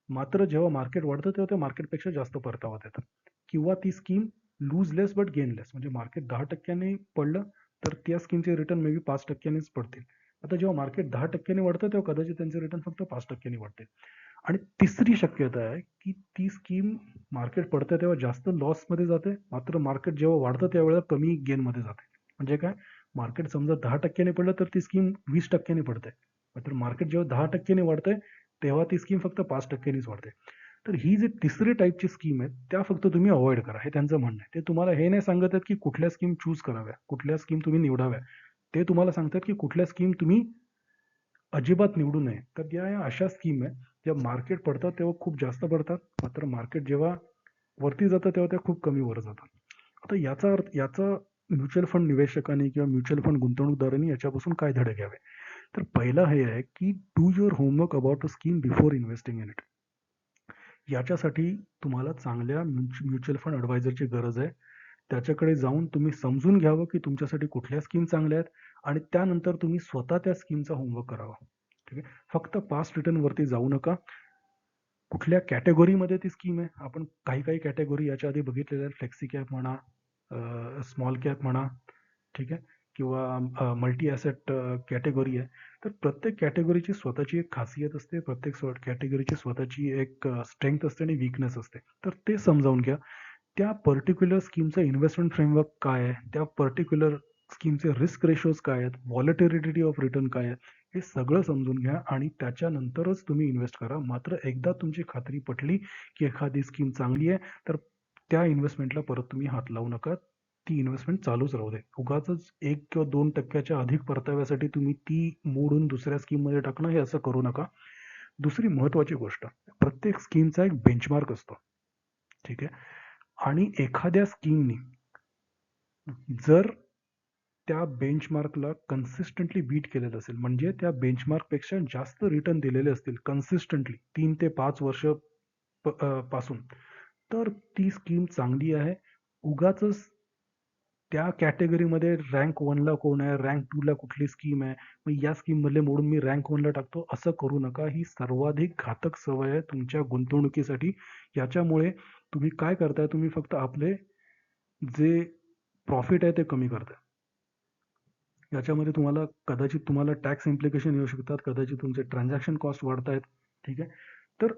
मात्र जेव्हा मार्केट वाढतं तेव्हा त्या मार्केटपेक्षा जास्त परतावा देतात. किंवा ती scheme lose less but gain less, म्हणजे मार्केट 10% पडलं तर त्या स्कीमचे रिटर्न मे बी 5%च पडतील. आता जेव्हा मार्केट 10% वाढतं तेव्हा कदाचित त्यांचे रिटर्न फक्त 5% वाढतील. आणि तिसरी शक्यता आहे की ती स्कीम मार्केट पडतं तेव्हा जास्त लॉसमध्ये जाते, मात्र मार्केट जेव्हा वाढतं त्यावेळेला कमी गेनमध्ये जाते. म्हणजे काय? मार्केट समजा 10%ने पडलं तर ती स्कीम 20%ने पडते, मात्र मार्केट जेव्हा 10%ने वाढतंय तेव्हा ती स्कीम फक्त 5%नीच वाढते. तर ही जी तिसरी टाईपची स्कीम आहे त्या फक्त तुम्ही अवॉइड करा, हे त्यांचं म्हणणं आहे. ते तुम्हाला हे नाही सांगत आहेत की कुठल्या स्कीम चूज कराव्या, कुठल्या स्कीम तुम्ही निवडाव्या. ते तुम्हाला सांगतात की कुठल्या स्कीम तुम्ही अजिबात निवडू नये. तर त्या या अशा स्कीम आहे ज्या मार्केट पडतात तेव्हा खूप जास्त पडतात, मात्र मार्केट जेव्हा वरती जातं तेव्हा त्या खूप कमी वर जातात. आता याचा म्युच्युअल फंड निवेशकांनी किंवा म्युच्युअल फंड गुंतवणूकदारांनी याच्यापासून काय धडे घ्यावे? तर पहिलं हे आहे की do your homework about a scheme before investing in it. याच्यासाठी तुम्हाला चांगल्या म्युच्युअल फंड ॲडवायझरची गरज आहे. त्याच्याकडे जाऊन तुम्ही समजून घ्यावं की तुमच्यासाठी कुठल्या स्कीम चांगल्या आहेत आणि त्यानंतर तुम्ही स्वतः त्या स्कीमचा होमवर्क करावा. ठीक आहे. फक्त पास्ट रिटर्नवरती जाऊ नका. कुठल्या कॅटेगोरीमध्ये ती स्कीम आहे? आपण काही कॅटेगोरी याच्या आधी बघितलेल्या आहेत. फ्लेक्सी कॅप म्हणा, स्मॉल कॅप म्हणा, ठीक आहे? किंवा मल्टी ॲसेट कॅटेगरी आहे. तर प्रत्येक कॅटेगरीची स्वतःची एक खासियत असते. प्रत्येक कॅटेगरीची स्वतःची एक स्ट्रेंथ असते आणि वीकनेस असते. तर ते समजावून घ्या. त्या पर्टिक्युलर स्कीमचं इन्व्हेस्टमेंट फ्रेमवर्क काय आहे? त्या पर्टिक्युलर स्कीमचे रिस्क रेशोज काय आहेत? व्हॉलॅटिलिटी ऑफ रिटर्न काय आहे? हे सगळं समजून घ्या आणि त्याच्यानंतरच तुम्ही इन्व्हेस्ट करा. मात्र एकदा तुमची खात्री पटली की एखादी स्कीम चांगली आहे, तर त्या इन्व्हेस्टमेंटला परत तुम्ही हात लावू नका. ती इन्व्हेस्टमेंट चालूच राहू दे. उगाचच 1 किंवा 2% अधिक परताव्यासाठी तुम्ही ती मोडून दुसऱ्या स्कीममध्ये टाकणं हे असं करू नका. दुसरी महत्त्वाची गोष्ट, प्रत्येक स्कीमचा एक बेंचमार्क असतो. ठीक आहे. आणि एखाद्या स्कीमनी जर त्या बेंचमार्कला कन्सिस्टंटली बीट केलेलं असेल, म्हणजे त्या बेंचमार्कपेक्षा जास्त रिटर्न दिलेले असतील कन्सिस्टंटली 3 ते 5 वर्ष पासून, तर ती स्कीम चांगली आहे. उगाचच त्या कॅटेगरीमध्ये रँक 1ला कोण आहे, रँक 2ला कुठली स्कीम आहे, मग या स्कीममधले मोडून मी रँक 1ला टाकतो, असं करू नका. ही सर्वाधिक घातक सवय आहे तुमच्या गुंतवणुकीसाठी. याच्यामुळे तुम्ही काय करताय, तुम्ही फक्त आपले जे प्रॉफिट आहे ते कमी करताय. याच्यामध्ये कदाचित तुम्हाला टॅक्स इम्प्लिकेशन येऊ शकतात, कदाचित तुमचे ट्रान्झॅक्शन कॉस्ट वाढतायत. ठीक आहे. तर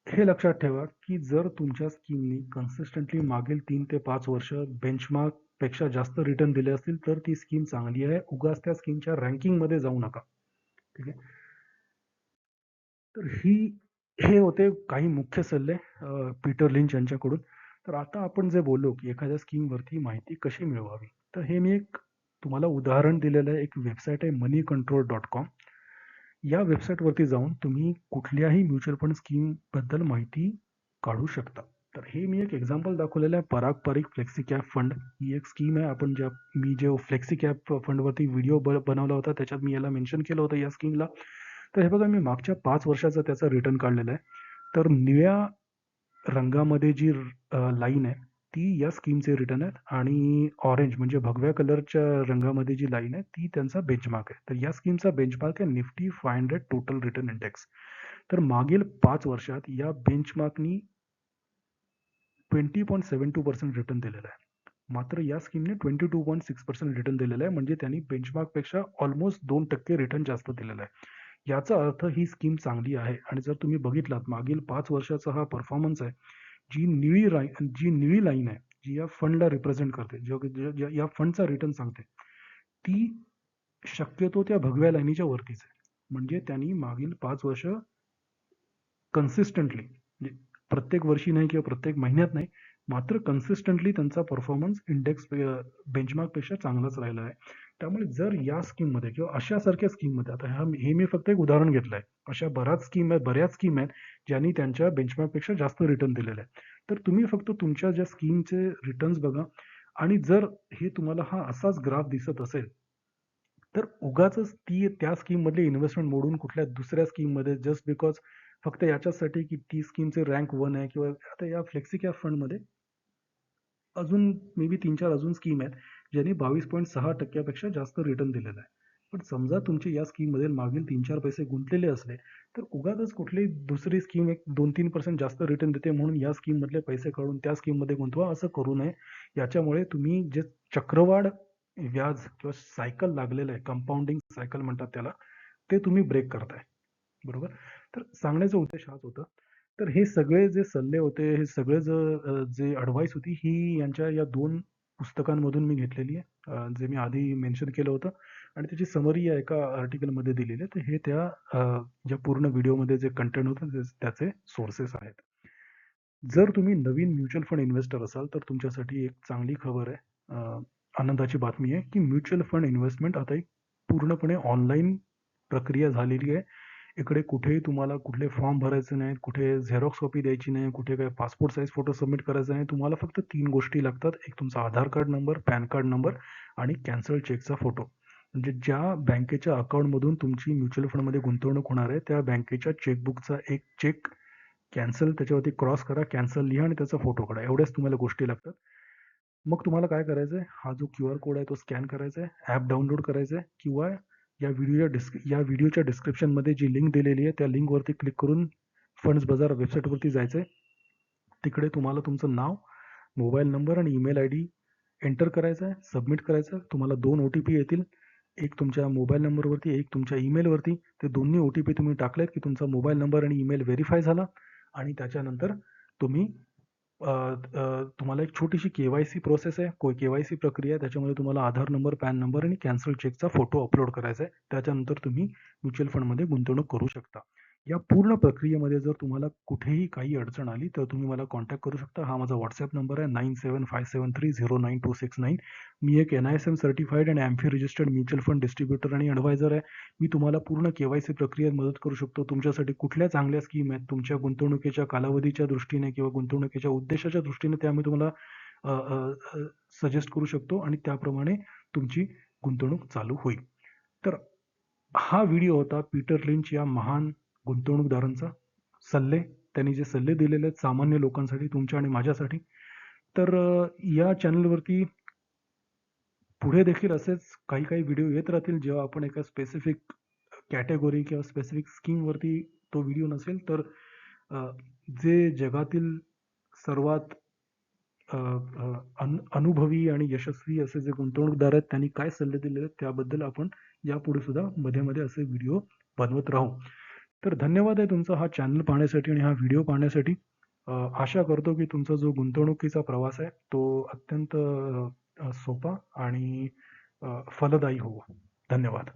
हे लक्षात ठेवा की जर तुमच्या स्कीमनी कन्सिस्टंटली मागील 3 ते 5 वर्ष बेंचमार्क पेक्षा जास्त रिटर्न दिले असतील तर ती स्कीम चांगली आहे. उगाच त्या स्कीमच्या रँकिंगमध्ये जाऊ नका. ठीक आहे. तर हे होते काही मुख्य सल्ले पीटर लिंच यांच्याकडून. तर आता आपण जे बोललो की एखाद्या स्कीमवरती माहिती कशी मिळवावी, तर हे मी एक तुम्हाला उदाहरण दिलेलं आहे. एक वेबसाईट आहे moneycontrol.com. या वेबसाईटवरती जाऊन तुम्ही कुठल्याही म्युच्युअल फंड स्कीमबद्दल माहिती काढू शकता. तर हे मी एक एक्झाम्पल दाखवलेलं आहे. पराग पारिख फ्लेक्सी कॅप फंड ही एक स्कीम आहे. मी जे फ्लेक्सी कॅप फंडवरती व्हिडिओ बनवला होता त्याच्यात मी याला मेन्शन केलं होतं या स्कीमला. तर हे बघा, मी मागच्या 5 वर्षाचा त्याचा रिटर्न काढलेला आहे. तर निळ्या रंगामध्ये जी लाईन आहे ती या स्कीमचे रिटर्न आहेत आणि ऑरेंज म्हणजे भगव्या कलरच्या रंगामध्ये जी लाईन आहे ती त्यांचा बेंचमार्क आहे. तर या स्कीमचा बेंचमार्क आहे निफ्टी 500 टोटल रिटर्न इंडेक्स. तर मागील 5 वर्षात या बेंचमार्कनी 20.72% रिटर्न दिलेलं आहे. मात्र या स्कीमने 22.6% रिटर्न दिलेलं आहे, म्हणजे त्यांनी बेंचमार्कपेक्षा ऑलमोस्ट 2% रिटर्न जास्त दिलेला आहे. याचा अर्थ ही स्कीम चांगली आहे. आणि जर तुम्ही बघितलात मागील 5 वर्षाचा हा परफॉर्मन्स आहे, जी निळी लाईन आहे, जी या फंडला रिप्रेझेंट करते, या फंडचा रिटर्न सांगते, ती शक्यतो त्या भगव्या लाईनीच्या वरतीच आहे. म्हणजे त्यांनी मागील 5 वर्ष कन्सिस्टंटली, म्हणजे प्रत्येक वर्षी नाही किंवा प्रत्येक महिन्यात नाही, मात्र कन्सिस्टंटली त्यांचा परफॉर्मन्स इंडेक्स बेंचमार्कपेक्षा चांगलाच राहिला आहे. त्यामुळे जर या स्कीममध्ये किंवा अशासारख्या स्कीममध्ये, आता हे मी फक्त एक उदाहरण घेतलं आहे, अशा बऱ्याच स्कीम आहेत ज्यांनी त्यांच्या बेंचमार्कपेक्षा जास्त रिटर्न दिलेले आहे. तर तुम्ही फक्त तुमच्या ज्या स्कीमचे रिटर्न्स बघा आणि जर हे तुम्हाला हा असाच ग्राफ दिसत असेल, तर उगाचच त्या स्कीममधली इन्व्हेस्टमेंट मोडून कुठल्या दुसऱ्या स्कीममध्ये जस्ट बिकॉज फक्त याच्यासाठी की ती स्कीमचे रँक 1 आहे किंवा आता या फ्लेक्सी कॅप फंडमध्ये अजून मे बी 3-4 अजून स्कीम आहेत, ज्यांनी 22.6% पेक्षा जास्त रिटर्न दिलेला आहे. पण समजा तुमचे या स्कीममध्ये मागील 3-4 पैसे गुंतलेले असले, तर उगाचच कुठलीही दुसरी स्कीम एक 2-3% जास्त रिटर्न देते म्हणून या स्कीममधले पैसे काढून त्या स्कीममध्ये गुंतवा, असं करू नये. याच्यामुळे तुम्ही जे चक्रवाढ व्याज किंवा सायकल लागलेलं आहे, कंपाउंडिंग सायकल म्हणतात त्याला, ते तुम्ही ब्रेक करताय. बरोबर? तर सांगण्याचा उद्देश हाच होता. तर हे सगळे जे सल्ले होते, हे सगळे जे ॲडव्हाइस होती, ही यांच्या या 2 पुस्तकांमधून मी घेतलेली आहे. जे मी आधी मेन्शन केलं होतं आणि त्याची समरी या एका आर्टिकलमध्ये दिलेली आहे. तर हे त्या ज्या पूर्ण व्हिडिओमध्ये जे कंटेंट होतं, त्याचे सोर्सेस आहेत. जर तुम्ही नवीन म्युच्युअल फंड इन्व्हेस्टर असाल, तर तुमच्यासाठी एक चांगली खबर आहे. आनंदाची बातमी आहे, की म्युच्युअल फंड इन्व्हेस्टमेंट आता एक पूर्णपणे ऑनलाईन प्रक्रिया झालेली आहे. इकडे कुठेही तुम्हाला कुठले फॉर्म भरायचे नाहीत, कुठे झेरॉक्स कॉपी द्यायची नाही, कुठे काही पासपोर्ट साईज फोटो सबमिट करायचा नाही. तुम्हाला फक्त 3 गोष्टी लागतात. एक तुमचा Aadhaar card number, PAN card number आणि कॅन्सल चेकचा फोटो. म्हणजे ज्या बँकेच्या अकाउंटमधून तुमची म्युच्युअल फंडमध्ये गुंतवणूक होणार आहे, त्या बँकेच्या चेकबुकचा एक चेक कॅन्सल त्याच्यावरती क्रॉस करा, कॅन्सल लिहा आणि त्याचा फोटो काढा. एवढ्याच तुम्हाला गोष्टी लागतात. मग तुम्हाला काय करायचंय, हा जो क्यूआर कोड आहे तो स्कॅन करायचा आहे, ॲप डाउनलोड करायचं आहे किंवा या व्हिडिओच्या डिस्क्रिप्शनमध्ये जी लिंक दिलेली आहे, त्या लिंकवरती क्लिक करून फंड्स बाजार वेबसाईटवरती जायचं आहे. तिकडे तुम्हाला तुमचं नाव, मोबाईल नंबर आणि ईमेल आयडी एंटर करायचा आहे, सबमिट करायचं आहे. तुम्हाला 2 ओ-टी-पी येतील. एक तुमच्या मोबाईल नंबरवरती, एक तुमच्या ईमेलवरती. ते दोन्ही ओ-टी-पी तुम्ही टाकलेत, की तुमचा मोबाईल नंबर आणि ईमेल व्हेरिफाय झाला आणि त्याच्यानंतर तुम्ही तुम्हाला एक छोटीशी के-वाय-सी प्रोसेस आहे. के-वाय-सी प्रक्रिया आहे. त्याच्यामध्ये तुम्हाला आधार नंबर, पॅन नंबर आणि कॅन्सल चेकचा फोटो अपलोड करायचा आहे. त्याच्यानंतर तुम्ही म्युच्युअल फंडमध्ये गुंतवणूक करू शकता. या पूर्ण प्रक्रियेमध्ये जर तुम्हाला कुठेही काही अडचण आली, तर तुम्ही मला कॉन्टॅक्ट करू शकता. हा माझा WhatsApp नंबर आहे 9757309269. मी एक NISM सर्टिफाईड आणि AMFI registered mutual fund distributor आणि ॲडवायझर आहे. मी तुम्हाला पूर्ण के-वाय-सी प्रक्रियेत मदत करू शकतो. तुमच्यासाठी कुठल्या चांगल्या स्कीम आहेत, तुमच्या गुंतवणुकीच्या कालावधीच्या दृष्टीने किंवा गुंतवणुकीच्या उद्देशाच्या दृष्टीने त्या मी तुम्हाला सजेस्ट करू शकतो आणि त्याप्रमाणे तुमची गुंतवणूक चालू होईल. तर हा व्हिडिओ होता पीटर लिंच या महान गुंतवणूकदारांचा सल्ले. त्यांनी जे सल्ले दिलेले आहेत सामान्य लोकांसाठी, तुमच्या आणि माझ्यासाठी. तर या चॅनलवरती पुढे देखील असेच काही व्हिडिओ येत राहतील. जेव्हा आपण एका स्पेसिफिक कॅटेगरी किंवा स्पेसिफिक स्कीमवरती तो व्हिडिओ नसेल, तर अ, जे जगातील सर्वात अ, अ, अनुभवी आणि यशस्वी असे जे गुंतवणूकदार आहेत, त्यांनी काय सल्ले दिलेले आहेत, त्याबद्दल आपण यापुढे सुद्धा मध्ये-मध्ये असे व्हिडिओ बनवत राहू. तर धन्यवाद आहे तुमचा हा चॅनल पाहण्यासाठी आणि हा व्हिडिओ पाहण्यासाठी. आशा करतो की तुमचा जो गुंतवणुकीचा प्रवास आहे, तो अत्यंत सोपा आणि फलदायी हो. धन्यवाद.